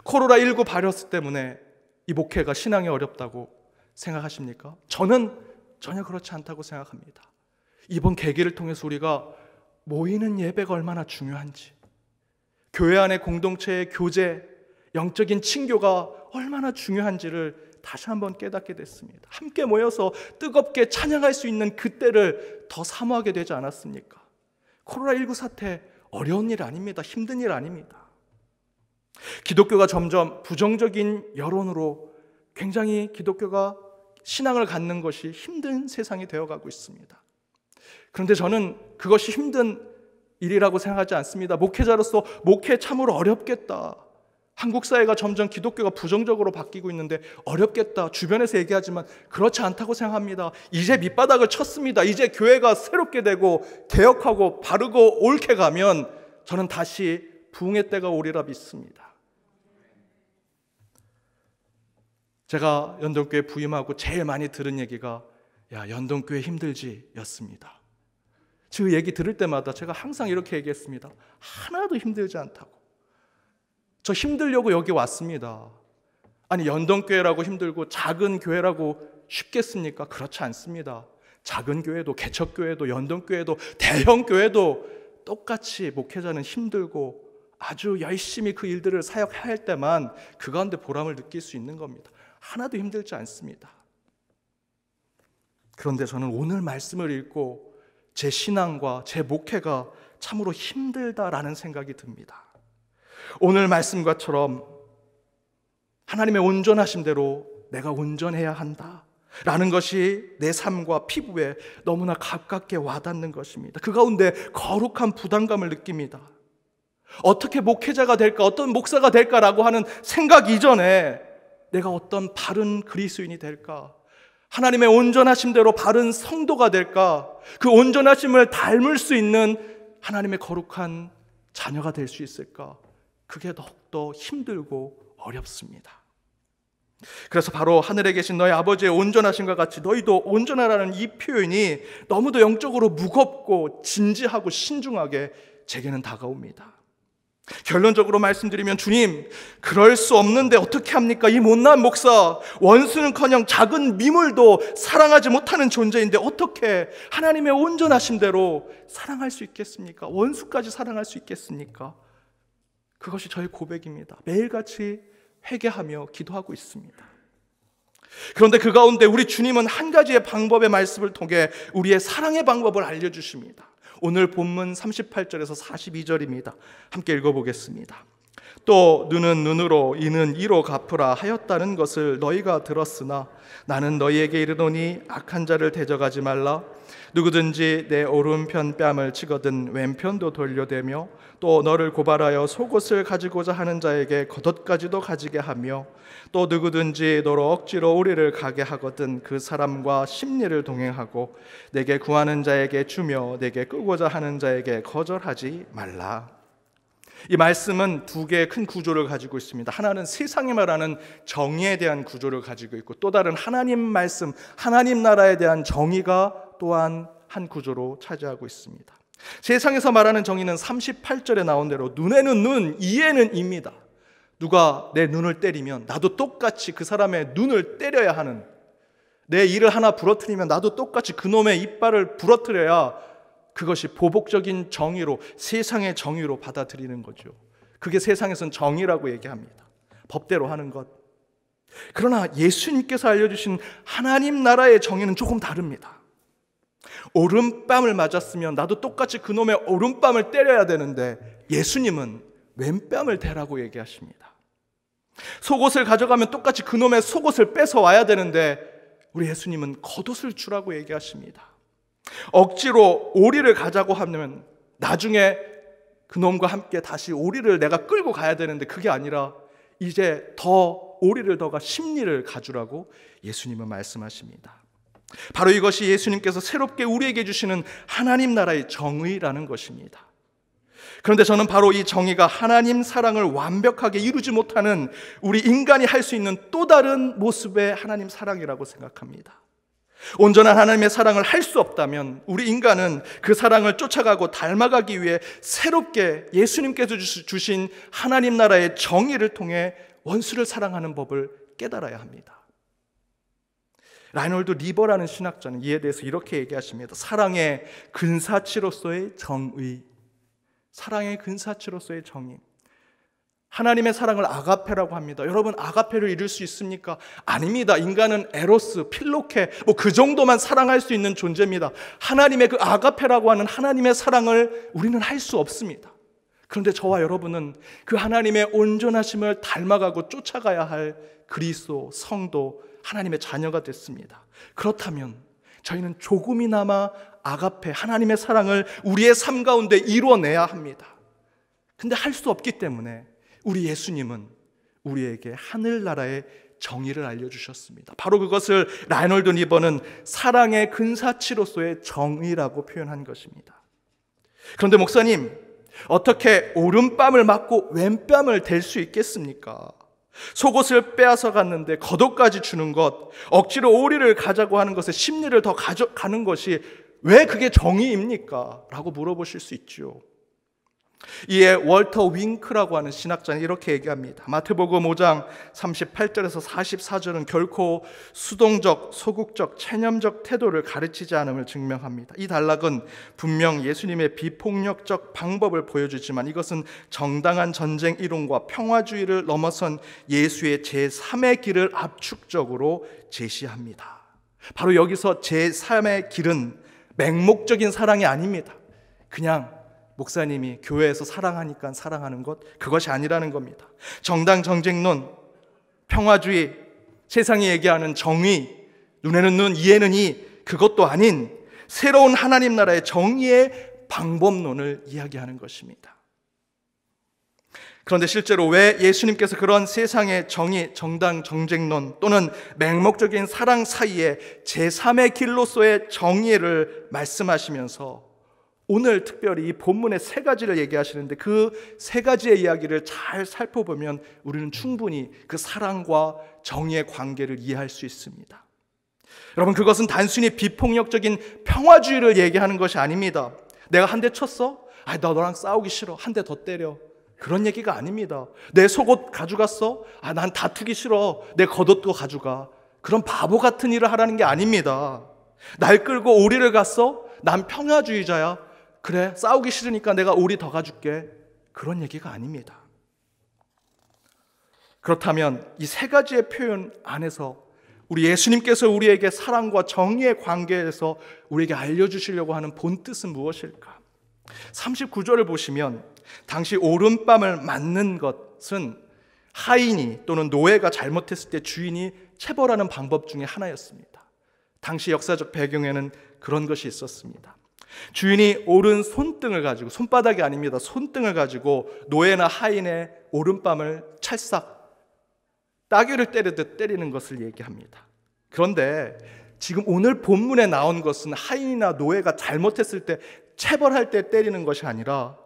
코로나19 바이러스 때문에 이 목회가 신앙이 어렵다고 생각하십니까? 저는 전혀 그렇지 않다고 생각합니다. 이번 계기를 통해서 우리가 모이는 예배가 얼마나 중요한지, 교회 안의 공동체의 교제, 영적인 친교가 얼마나 중요한지를 다시 한번 깨닫게 됐습니다. 함께 모여서 뜨겁게 찬양할 수 있는 그때를 더 사모하게 되지 않았습니까? 코로나19 사태 어려운 일 아닙니다. 힘든 일 아닙니다. 기독교가 점점 부정적인 여론으로 굉장히 기독교가 신앙을 갖는 것이 힘든 세상이 되어가고 있습니다. 그런데 저는 그것이 힘든 일이라고 생각하지 않습니다. 목회자로서 목회 참으로 어렵겠다, 한국 사회가 점점 기독교가 부정적으로 바뀌고 있는데 어렵겠다 주변에서 얘기하지만 그렇지 않다고 생각합니다. 이제 밑바닥을 쳤습니다. 이제 교회가 새롭게 되고 개혁하고 바르고 옳게 가면 저는 다시 부흥의 때가 오리라 믿습니다. 제가 연동교회 부임하고 제일 많이 들은 얘기가 야, 연동교회 힘들지 였습니다. 그 얘기 들을 때마다 제가 항상 이렇게 얘기했습니다. 하나도 힘들지 않다고. 저 힘들려고 여기 왔습니다. 아니, 연동교회라고 힘들고 작은 교회라고 쉽겠습니까? 그렇지 않습니다. 작은 교회도, 개척교회도, 연동교회도, 대형교회도 똑같이 목회자는 힘들고 아주 열심히 그 일들을 사역할 때만 그 가운데 보람을 느낄 수 있는 겁니다. 하나도 힘들지 않습니다. 그런데 저는 오늘 말씀을 읽고 제 신앙과 제 목회가 참으로 힘들다라는 생각이 듭니다. 오늘 말씀과처럼 하나님의 온전하심대로 내가 온전해야 한다 라는 것이 내 삶과 피부에 너무나 가깝게 와닿는 것입니다. 그 가운데 거룩한 부담감을 느낍니다. 어떻게 목회자가 될까, 어떤 목사가 될까라고 하는 생각 이전에 내가 어떤 바른 그리스도인이 될까, 하나님의 온전하심대로 바른 성도가 될까, 그 온전하심을 닮을 수 있는 하나님의 거룩한 자녀가 될 수 있을까, 그게 더욱더 힘들고 어렵습니다. 그래서 바로 하늘에 계신 너희 아버지의 온전하심과 같이 너희도 온전하라는 이 표현이 너무도 영적으로 무겁고 진지하고 신중하게 제게는 다가옵니다. 결론적으로 말씀드리면, 주님, 그럴 수 없는데 어떻게 합니까? 이 못난 목사, 원수는커녕 작은 미물도 사랑하지 못하는 존재인데 어떻게 하나님의 온전하심대로 사랑할 수 있겠습니까? 원수까지 사랑할 수 있겠습니까? 그것이 저의 고백입니다. 매일같이 회개하며 기도하고 있습니다. 그런데 그 가운데 우리 주님은 한 가지의 방법의 말씀을 통해 우리의 사랑의 방법을 알려주십니다. 오늘 본문 38절에서 42절입니다. 함께 읽어보겠습니다. 또 눈은 눈으로 이는 이로 갚으라 하였다는 것을 너희가 들었으나 나는 너희에게 이르노니 악한 자를 대적하지 말라. 누구든지 내 오른편 뺨을 치거든 왼편도 돌려대며 또 너를 고발하여 속옷을 가지고자 하는 자에게 겉옷까지도 가지게 하며 또 누구든지 너로 억지로 우리를 가게 하거든 그 사람과 심리를 동행하고 내게 구하는 자에게 주며 내게 끄고자 하는 자에게 거절하지 말라. 이 말씀은 두 개의 큰 구조를 가지고 있습니다. 하나는 세상이 말하는 정의에 대한 구조를 가지고 있고, 또 다른 하나님 말씀, 하나님 나라에 대한 정의가 또한 한 구조로 차지하고 있습니다. 세상에서 말하는 정의는 38절에 나온 대로 눈에는 눈, 이에는 이입니다. 누가 내 눈을 때리면 나도 똑같이 그 사람의 눈을 때려야 하는, 내 이를 하나 부러뜨리면 나도 똑같이 그놈의 이빨을 부러뜨려야 그것이 보복적인 정의로, 세상의 정의로 받아들이는 거죠. 그게 세상에서는 정의라고 얘기합니다. 법대로 하는 것. 그러나 예수님께서 알려주신 하나님 나라의 정의는 조금 다릅니다. 오른뺨을 맞았으면 나도 똑같이 그놈의 오른뺨을 때려야 되는데 예수님은 왼뺨을 대라고 얘기하십니다. 속옷을 가져가면 똑같이 그놈의 속옷을 뺏어와야 되는데 우리 예수님은 겉옷을 주라고 얘기하십니다. 억지로 오리를 가자고 하면 나중에 그놈과 함께 다시 오리를 내가 끌고 가야 되는데 그게 아니라 이제 더 오리를 더가 심리를 가주라고 예수님은 말씀하십니다. 바로 이것이 예수님께서 새롭게 우리에게 주시는 하나님 나라의 정의라는 것입니다. 그런데 저는 바로 이 정의가 하나님 사랑을 완벽하게 이루지 못하는 우리 인간이 할 수 있는 또 다른 모습의 하나님 사랑이라고 생각합니다. 온전한 하나님의 사랑을 할 수 없다면 우리 인간은 그 사랑을 쫓아가고 닮아가기 위해 새롭게 예수님께서 주신 하나님 나라의 정의를 통해 원수를 사랑하는 법을 깨달아야 합니다. 라이놀드 리버라는 신학자는 이에 대해서 이렇게 얘기하십니다. 사랑의 근사치로서의 정의. 사랑의 근사치로서의 정의. 하나님의 사랑을 아가페라고 합니다. 여러분, 아가페를 이룰 수 있습니까? 아닙니다. 인간은 에로스, 필로케 그 정도만 사랑할 수 있는 존재입니다. 하나님의 그 아가페라고 하는 하나님의 사랑을 우리는 할 수 없습니다. 그런데 저와 여러분은 그 하나님의 온전하심을 닮아가고 쫓아가야 할 그리스도 성도 하나님의 자녀가 됐습니다. 그렇다면 저희는 조금이나마 아가페 하나님의 사랑을 우리의 삶 가운데 이루어내야 합니다. 근데 할 수 없기 때문에 우리 예수님은 우리에게 하늘나라의 정의를 알려주셨습니다. 바로 그것을 라이놀드 리버는 사랑의 근사치로서의 정의라고 표현한 것입니다. 그런데 목사님, 어떻게 오른뺨을 맞고 왼뺨을 댈 수 있겠습니까? 속옷을 빼앗아 갔는데 겉옷까지 주는 것, 억지로 오리를 가자고 하는 것에 심리를 더 가져가는 것이 왜 그게 정의입니까? 라고 물어보실 수 있죠. 이에 월터 윙크라고 하는 신학자는 이렇게 얘기합니다. 마태복음 5장 38절에서 44절은 결코 수동적, 소극적, 체념적 태도를 가르치지 않음을 증명합니다. 이 단락은 분명 예수님의 비폭력적 방법을 보여주지만 이것은 정당한 전쟁 이론과 평화주의를 넘어선 예수의 제3의 길을 압축적으로 제시합니다. 바로 여기서 제3의 길은 맹목적인 사랑이 아닙니다. 그냥 목사님이 교회에서 사랑하니까 사랑하는 것, 그것이 아니라는 겁니다. 정당 정쟁론, 평화주의, 세상이 얘기하는 정의, 눈에는 눈, 이에는 이, 그것도 아닌 새로운 하나님 나라의 정의의 방법론을 이야기하는 것입니다. 그런데 실제로 왜 예수님께서 그런 세상의 정의, 정당 정쟁론 또는 맹목적인 사랑 사이에 제3의 길로서의 정의를 말씀하시면서 오늘 특별히 이 본문의 세 가지를 얘기하시는데 그 세 가지의 이야기를 잘 살펴보면 우리는 충분히 그 사랑과 정의의 관계를 이해할 수 있습니다. 여러분, 그것은 단순히 비폭력적인 평화주의를 얘기하는 것이 아닙니다. 내가 한 대 쳤어? 나 너랑 싸우기 싫어. 한 대 더 때려. 그런 얘기가 아닙니다. 내 속옷 가져갔어? 난 다투기 싫어. 내 겉옷도 가져가. 그런 바보 같은 일을 하라는 게 아닙니다. 날 끌고 오리를 갔어? 난 평화주의자야. 그래, 싸우기 싫으니까 내가 오리 더 가줄게. 그런 얘기가 아닙니다. 그렇다면 이 세 가지의 표현 안에서 우리 예수님께서 우리에게 사랑과 정의의 관계에서 우리에게 알려주시려고 하는 본뜻은 무엇일까? 39절을 보시면 당시 오른뺨을 맞는 것은 하인이 또는 노예가 잘못했을 때 주인이 체벌하는 방법 중에 하나였습니다. 당시 역사적 배경에는 그런 것이 있었습니다. 주인이 오른 손등을 가지고, 손바닥이 아닙니다, 손등을 가지고 노예나 하인의 오른뺨을 찰싹 따귀를 때리듯 때리는 것을 얘기합니다. 그런데 지금 오늘 본문에 나온 것은 하인이나 노예가 잘못했을 때 체벌할 때 때리는 것이 아니라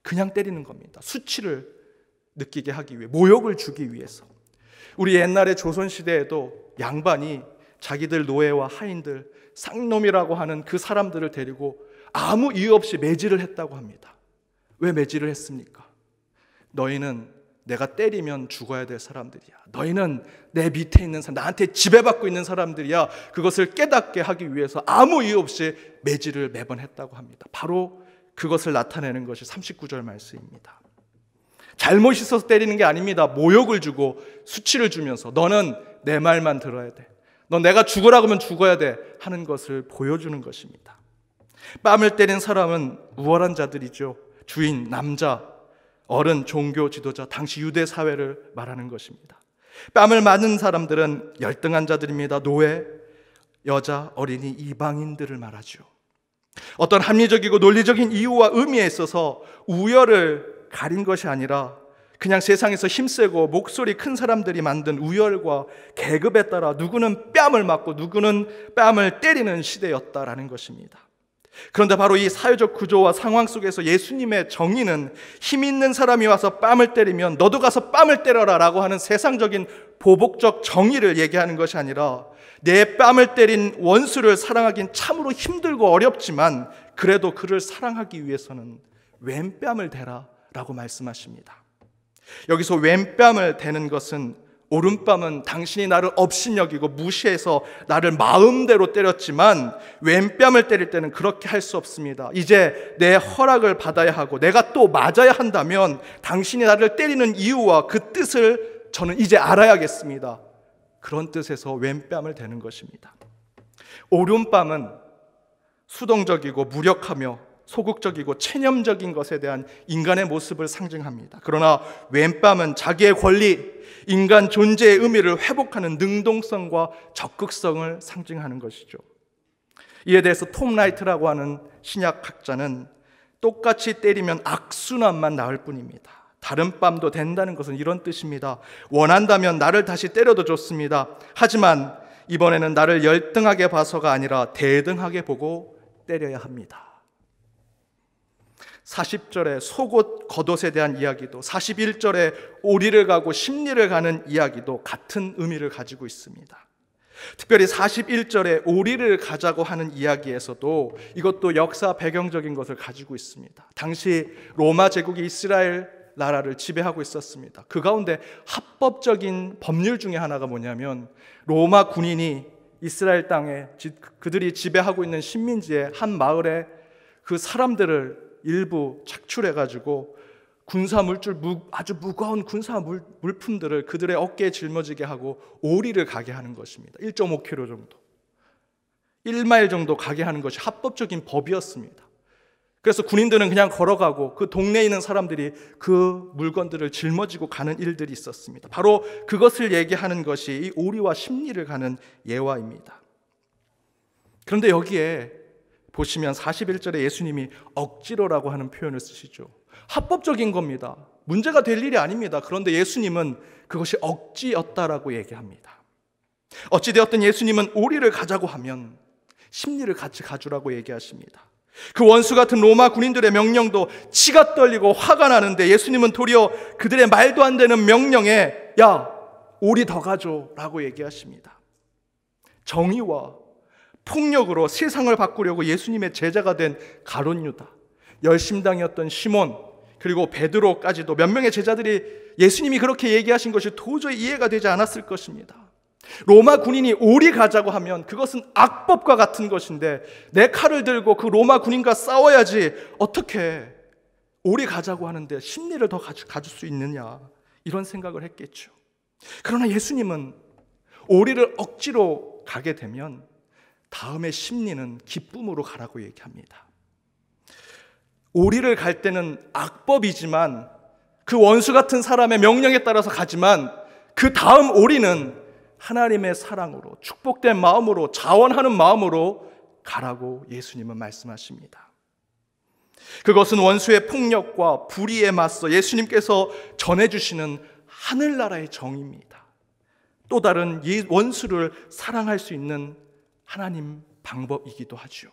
그냥 때리는 겁니다. 수치를 느끼게 하기 위해, 모욕을 주기 위해서. 우리 옛날에 조선시대에도 양반이 자기들 노예와 하인들, 쌍놈이라고 하는 그 사람들을 데리고 아무 이유 없이 매질을 했다고 합니다. 왜 매질을 했습니까? 너희는 내가 때리면 죽어야 될 사람들이야. 너희는 내 밑에 있는 사람, 나한테 지배받고 있는 사람들이야. 그것을 깨닫게 하기 위해서 아무 이유 없이 매질을 매번 했다고 합니다. 바로 그것을 나타내는 것이 39절 말씀입니다. 잘못이 있어서 때리는 게 아닙니다. 모욕을 주고 수치를 주면서 너는 내 말만 들어야 돼. 넌 내가 죽으라고 하면 죽어야 돼 하는 것을 보여주는 것입니다. 뺨을 때린 사람은 우월한 자들이죠. 주인, 남자, 어른, 종교 지도자, 당시 유대 사회를 말하는 것입니다. 뺨을 맞는 사람들은 열등한 자들입니다. 노예, 여자, 어린이, 이방인들을 말하죠. 어떤 합리적이고 논리적인 이유와 의미에 있어서 우열을 가린 것이 아니라 그냥 세상에서 힘세고 목소리 큰 사람들이 만든 우열과 계급에 따라 누구는 뺨을 맞고 누구는 뺨을 때리는 시대였다라는 것입니다. 그런데 바로 이 사회적 구조와 상황 속에서 예수님의 정의는 힘 있는 사람이 와서 뺨을 때리면 너도 가서 뺨을 때려라 라고 하는 세상적인 보복적 정의를 얘기하는 것이 아니라 내 뺨을 때린 원수를 사랑하긴 참으로 힘들고 어렵지만 그래도 그를 사랑하기 위해서는 왼뺨을 대라 라고 말씀하십니다. 여기서 왼뺨을 대는 것은 오른뺨은 당신이 나를 업신여기고 무시해서 나를 마음대로 때렸지만 왼뺨을 때릴 때는 그렇게 할 수 없습니다. 이제 내 허락을 받아야 하고 내가 또 맞아야 한다면 당신이 나를 때리는 이유와 그 뜻을 저는 이제 알아야겠습니다. 그런 뜻에서 왼뺨을 대는 것입니다. 오른뺨은 수동적이고 무력하며 소극적이고 체념적인 것에 대한 인간의 모습을 상징합니다. 그러나 왼뺨은 자기의 권리, 인간 존재의 의미를 회복하는 능동성과 적극성을 상징하는 것이죠. 이에 대해서 톰 라이트라고 하는 신약학자는 똑같이 때리면 악순환만 나을 뿐입니다. 다른 뺨도 된다는 것은 이런 뜻입니다. 원한다면 나를 다시 때려도 좋습니다. 하지만 이번에는 나를 열등하게 봐서가 아니라 대등하게 보고 때려야 합니다. 40절의 속옷 겉옷에 대한 이야기도 41절의 오리를 가고 심리를 가는 이야기도 같은 의미를 가지고 있습니다. 특별히 41절에 오리를 가자고 하는 이야기에서도 이것도 역사 배경적인 것을 가지고 있습니다. 당시 로마 제국이 이스라엘 나라를 지배하고 있었습니다. 그 가운데 합법적인 법률 중에 하나가 뭐냐면 로마 군인이 이스라엘 땅에 그들이 지배하고 있는 식민지의 한 마을에 그 사람들을 일부 착출해가지고 아주 무거운 군사 물품들을 그들의 어깨에 짊어지게 하고 오리를 가게 하는 것입니다. 1.5km 정도, 1마일 정도 가게 하는 것이 합법적인 법이었습니다. 그래서 군인들은 그냥 걸어가고 그 동네에 있는 사람들이 그 물건들을 짊어지고 가는 일들이 있었습니다. 바로 그것을 얘기하는 것이 이 오리와 심리를 가는 예화입니다. 그런데 여기에 보시면 41절에 예수님이 억지로라고 하는 표현을 쓰시죠. 합법적인 겁니다. 문제가 될 일이 아닙니다. 그런데 예수님은 그것이 억지였다라고 얘기합니다. 어찌되었든 예수님은 오리를 가자고 하면 심리를 같이 가주라고 얘기하십니다. 그 원수 같은 로마 군인들의 명령도 치가 떨리고 화가 나는데 예수님은 도리어 그들의 말도 안 되는 명령에 야, 오리 더 가줘 라고 얘기하십니다. 정의와 폭력으로 세상을 바꾸려고 예수님의 제자가 된 가룟 유다, 열심당이었던 시몬, 그리고 베드로까지도 몇 명의 제자들이 예수님이 그렇게 얘기하신 것이 도저히 이해가 되지 않았을 것입니다. 로마 군인이 오리 가자고 하면 그것은 악법과 같은 것인데 내 칼을 들고 그 로마 군인과 싸워야지 어떻게 오리 가자고 하는데 심리를 더 가질 수 있느냐, 이런 생각을 했겠죠. 그러나 예수님은 오리를 억지로 가게 되면 다음에 심리는 기쁨으로 가라고 얘기합니다. 오리를 갈 때는 악법이지만 그 원수 같은 사람의 명령에 따라서 가지만 그 다음 오리는 하나님의 사랑으로 축복된 마음으로 자원하는 마음으로 가라고 예수님은 말씀하십니다. 그것은 원수의 폭력과 불의에 맞서 예수님께서 전해주시는 하늘나라의 정의입니다. 또 다른 원수를 사랑할 수 있는 하나님 방법이기도 하죠.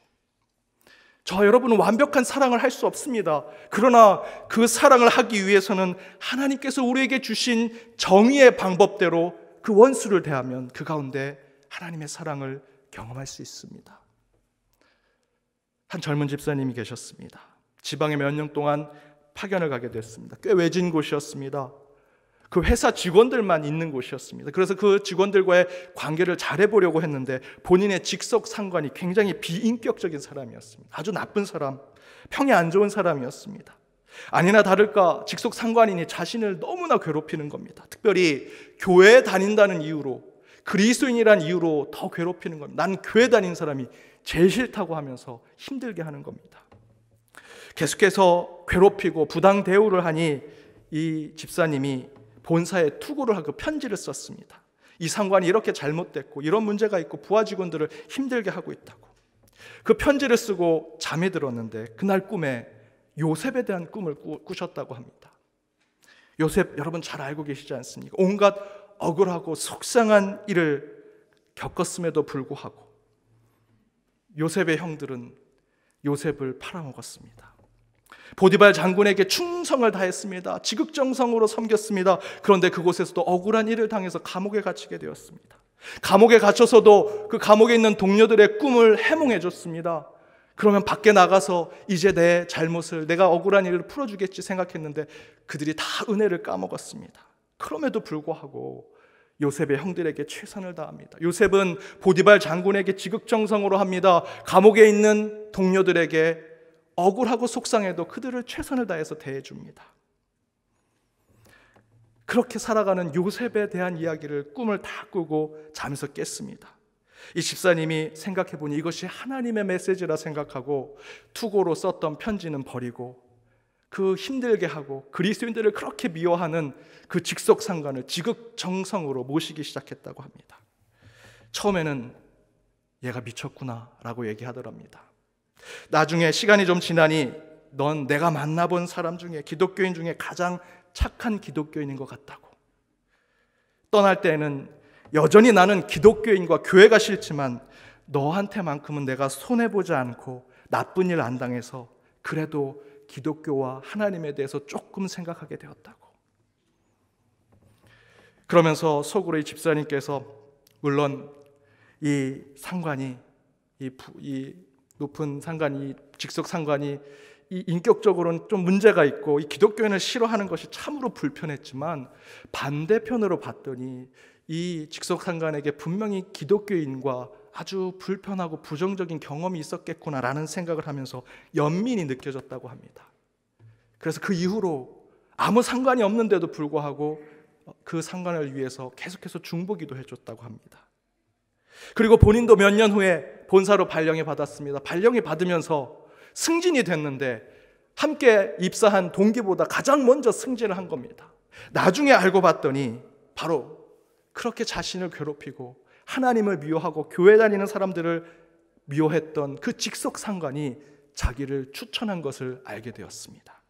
저와 여러분은 완벽한 사랑을 할 수 없습니다. 그러나 그 사랑을 하기 위해서는 하나님께서 우리에게 주신 정의의 방법대로 그 원수를 대하면 그 가운데 하나님의 사랑을 경험할 수 있습니다. 한 젊은 집사님이 계셨습니다. 지방에 몇 년 동안 파견을 가게 됐습니다. 꽤 외진 곳이었습니다. 그 회사 직원들만 있는 곳이었습니다. 그래서 그 직원들과의 관계를 잘해보려고 했는데 본인의 직속 상관이 굉장히 비인격적인 사람이었습니다. 아주 나쁜 사람, 평이 안 좋은 사람이었습니다. 아니나 다를까 직속 상관인이 자신을 너무나 괴롭히는 겁니다. 특별히 교회에 다닌다는 이유로, 그리스도인이란 이유로 더 괴롭히는 겁니다. 난 교회 다닌 사람이 제일 싫다고 하면서 힘들게 하는 겁니다. 계속해서 괴롭히고 부당 대우를 하니 이 집사님이 본사에 투고를 하고 편지를 썼습니다. 이 상관이 이렇게 잘못됐고 이런 문제가 있고 부하 직원들을 힘들게 하고 있다고. 그 편지를 쓰고 잠이 들었는데 그날 꿈에 요셉에 대한 꿈을 꾸셨다고 합니다. 요셉 여러분 잘 알고 계시지 않습니까? 온갖 억울하고 속상한 일을 겪었음에도 불구하고 요셉의 형들은 요셉을 팔아먹었습니다. 보디발 장군에게 충성을 다했습니다. 지극정성으로 섬겼습니다. 그런데 그곳에서도 억울한 일을 당해서 감옥에 갇히게 되었습니다. 감옥에 갇혀서도 그 감옥에 있는 동료들의 꿈을 해몽해 줬습니다. 그러면 밖에 나가서 이제 내 잘못을, 내가 억울한 일을 풀어주겠지 생각했는데 그들이 다 은혜를 까먹었습니다. 그럼에도 불구하고 요셉의 형들에게 최선을 다합니다. 요셉은 보디발 장군에게 지극정성으로 합니다. 감옥에 있는 동료들에게 억울하고 속상해도 그들을 최선을 다해서 대해줍니다. 그렇게 살아가는 요셉에 대한 이야기를 꿈을 다 꾸고 잠에서 깼습니다. 이 집사님이 생각해보니 이것이 하나님의 메시지라 생각하고 투고로 썼던 편지는 버리고 그 힘들게 하고 그리스도인들을 그렇게 미워하는 그 직속 상관을 지극정성으로 모시기 시작했다고 합니다. 처음에는 얘가 미쳤구나 라고 얘기하더랍니다. 나중에 시간이 좀 지나니 넌 내가 만나본 사람 중에, 기독교인 중에 가장 착한 기독교인인 것 같다고. 떠날 때는 여전히 나는 기독교인과 교회가 싫지만 너한테만큼은 내가 손해보지 않고 나쁜 일 안 당해서 그래도 기독교와 하나님에 대해서 조금 생각하게 되었다고. 그러면서 속으로 이 집사님께서 물론 이 상관이, 이 높은 상관이, 직속 상관이 이 인격적으로는 좀 문제가 있고 이 기독교인을 싫어하는 것이 참으로 불편했지만, 반대편으로 봤더니 이 직속 상관에게 분명히 기독교인과 아주 불편하고 부정적인 경험이 있었겠구나라는 생각을 하면서 연민이 느껴졌다고 합니다. 그래서 그 이후로 아무 상관이 없는데도 불구하고 그 상관을 위해서 계속해서 중보기도 해줬다고 합니다. 그리고 본인도 몇 년 후에 본사로 발령이 받았습니다. 발령이 받으면서 승진이 됐는데 함께 입사한 동기보다 가장 먼저 승진을 한 겁니다. 나중에 알고 봤더니 바로 그렇게 자신을 괴롭히고 하나님을 미워하고 교회 다니는 사람들을 미워했던 그 직속 상관이 자기를 추천한 것을 알게 되었습니다.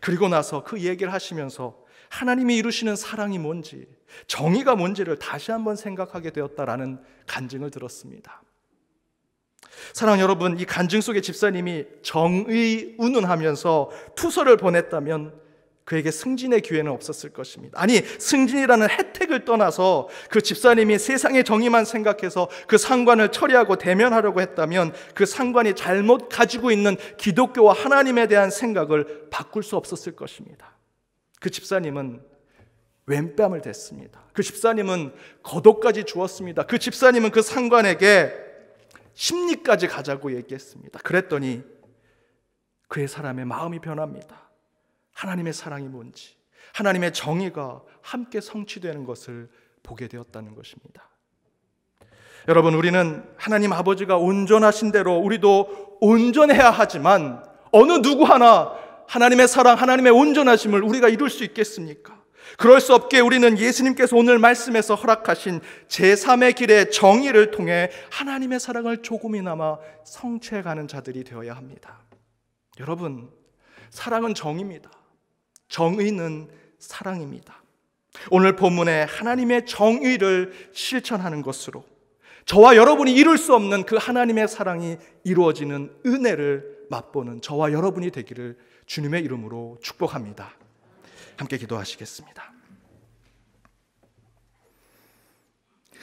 그리고 나서 그 얘기를 하시면서 하나님이 이루시는 사랑이 뭔지, 정의가 뭔지를 다시 한번 생각하게 되었다라는 간증을 들었습니다. 사랑하는 여러분, 이 간증 속에 집사님이 정의 운운하면서 투서를 보냈다면 그에게 승진의 기회는 없었을 것입니다. 아니, 승진이라는 혜택을 떠나서 그 집사님이 세상의 정의만 생각해서 그 상관을 처리하고 대면하려고 했다면 그 상관이 잘못 가지고 있는 기독교와 하나님에 대한 생각을 바꿀 수 없었을 것입니다. 그 집사님은 왼뺨을 댔습니다. 그 집사님은 거독까지 주었습니다. 그 집사님은 그 상관에게 심리까지 가자고 얘기했습니다. 그랬더니 그의 사람의 마음이 변합니다. 하나님의 사랑이 뭔지, 하나님의 정의가 함께 성취되는 것을 보게 되었다는 것입니다. 여러분, 우리는 하나님 아버지가 온전하신 대로 우리도 온전해야 하지만 어느 누구 하나 하나님의 사랑, 하나님의 온전하심을 우리가 이룰 수 있겠습니까? 그럴 수 없게 우리는 예수님께서 오늘 말씀에서 허락하신 제3의 길의 정의를 통해 하나님의 사랑을 조금이나마 성취해가는 자들이 되어야 합니다. 여러분, 사랑은 정의입니다. 정의는 사랑입니다. 오늘 본문에 하나님의 정의를 실천하는 것으로 저와 여러분이 이룰 수 없는 그 하나님의 사랑이 이루어지는 은혜를 맛보는 저와 여러분이 되기를 주님의 이름으로 축복합니다. 함께 기도하시겠습니다.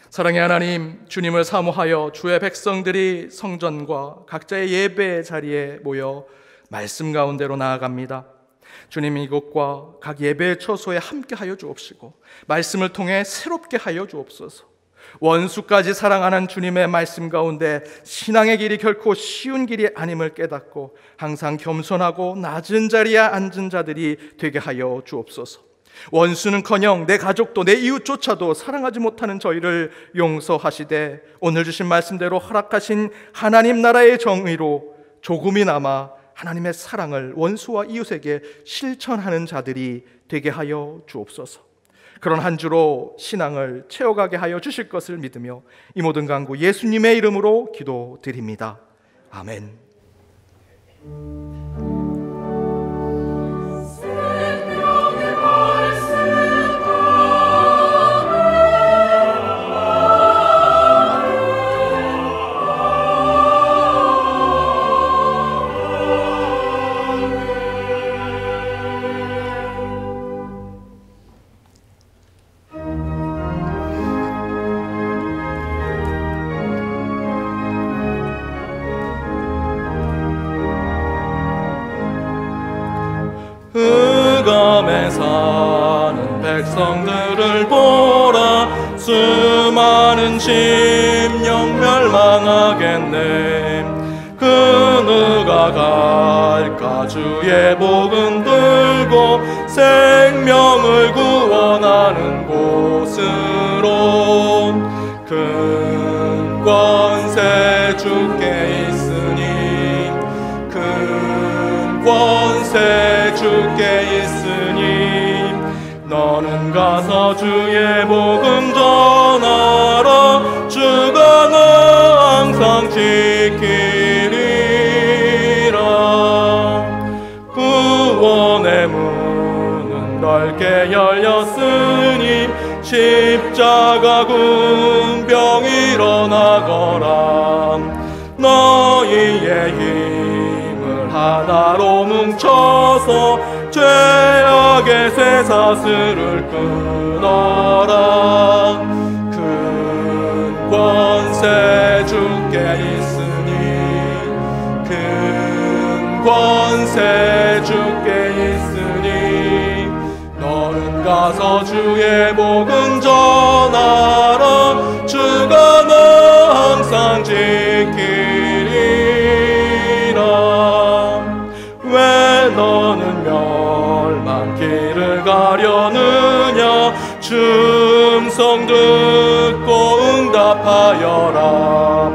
사랑의 하나님, 주님을 사모하여 주의 백성들이 성전과 각자의 예배 자리에 모여 말씀 가운데로 나아갑니다. 주님, 이곳과 각 예배의 처소에 함께하여 주옵시고 말씀을 통해 새롭게 하여 주옵소서. 원수까지 사랑하는 주님의 말씀 가운데 신앙의 길이 결코 쉬운 길이 아님을 깨닫고 항상 겸손하고 낮은 자리에 앉은 자들이 되게 하여 주옵소서. 원수는커녕 내 가족도 내 이웃조차도 사랑하지 못하는 저희를 용서하시되 오늘 주신 말씀대로 허락하신 하나님 나라의 정의로 조금이나마 하나님의 사랑을 원수와 이웃에게 실천하는 자들이 되게 하여 주옵소서. 그런 한 주로 신앙을 채워가게 하여 주실 것을 믿으며 이 모든 간구 예수님의 이름으로 기도드립니다. 아멘. 흑암에 사는 백성들을 보라. 수많은 심령 멸망하겠네. 그 누가 갈까 주의 복음 들고 생명을 구원하는 곳으로. 큰 권세 주께 있으니 큰 권세 주께 있으니 너는 가서 주의 복음 전하라. 주가 너 항상 지키리라. 구원의 문은 넓게 열렸으니 십자가 군병 일어나거라. 너희의 힘을 하나로 뭉쳐서 죄악의 쇠사슬을 끊어라. 큰 권 가서 주의 복음 전하라. 주가 너 항상 지키리라. 왜 너는 멸망길을 가려느냐. 충성 듣고 응답하여라.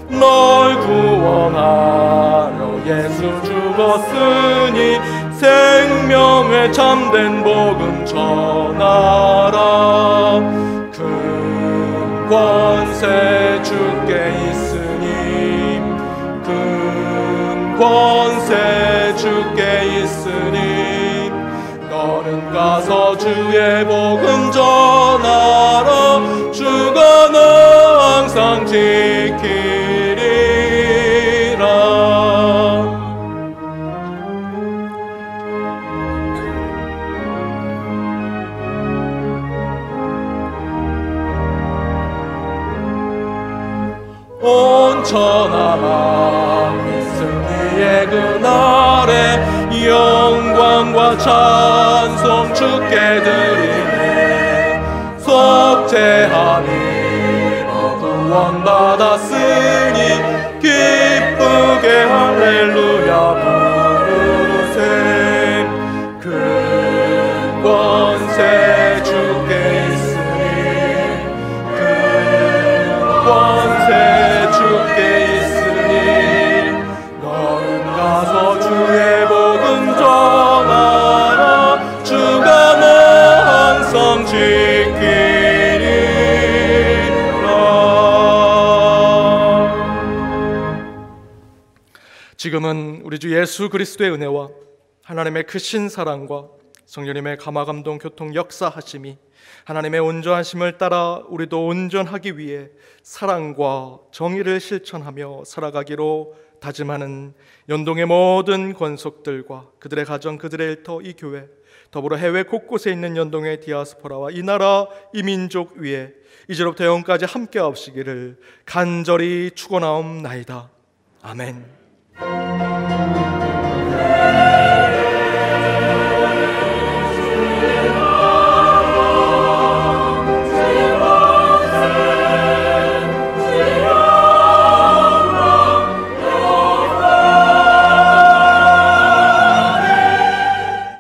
널 구원하려 예수 죽었으니 생명의 참된 복음 전하라. 큰 권세 주께 있으니 큰 권세 주께 있으니 너는 가서 주의 복음 전하라. 주가 너 항상 지키리라. 온 천하 만민 승리의 그날에 영광과 찬송 주께 드리네. 속죄함이 구원 받았으니 기쁘게 할렐루야 부르세. 큰 권세 주께 있으니 큰 권세 주께 있으니 너는 가서 주의 복음 전하라. 주가 너 항상 지키리라. 지금은 우리 주 예수 그리스도의 은혜와 하나님의 크신 사랑과 성령님의 감화감동 교통 역사하심이 하나님의 온전하심을 따라 우리도 온전하기 위해 사랑과 정의를 실천하며 살아가기로 다짐하는 연동의 모든 권속들과 그들의 가정, 그들의 일터, 이 교회, 더불어 해외 곳곳에 있는 연동의 디아스포라와 이 나라, 이 민족 위에 이제로부터 영원까지 함께 하시기를 간절히 축원하옵나이다. 아멘.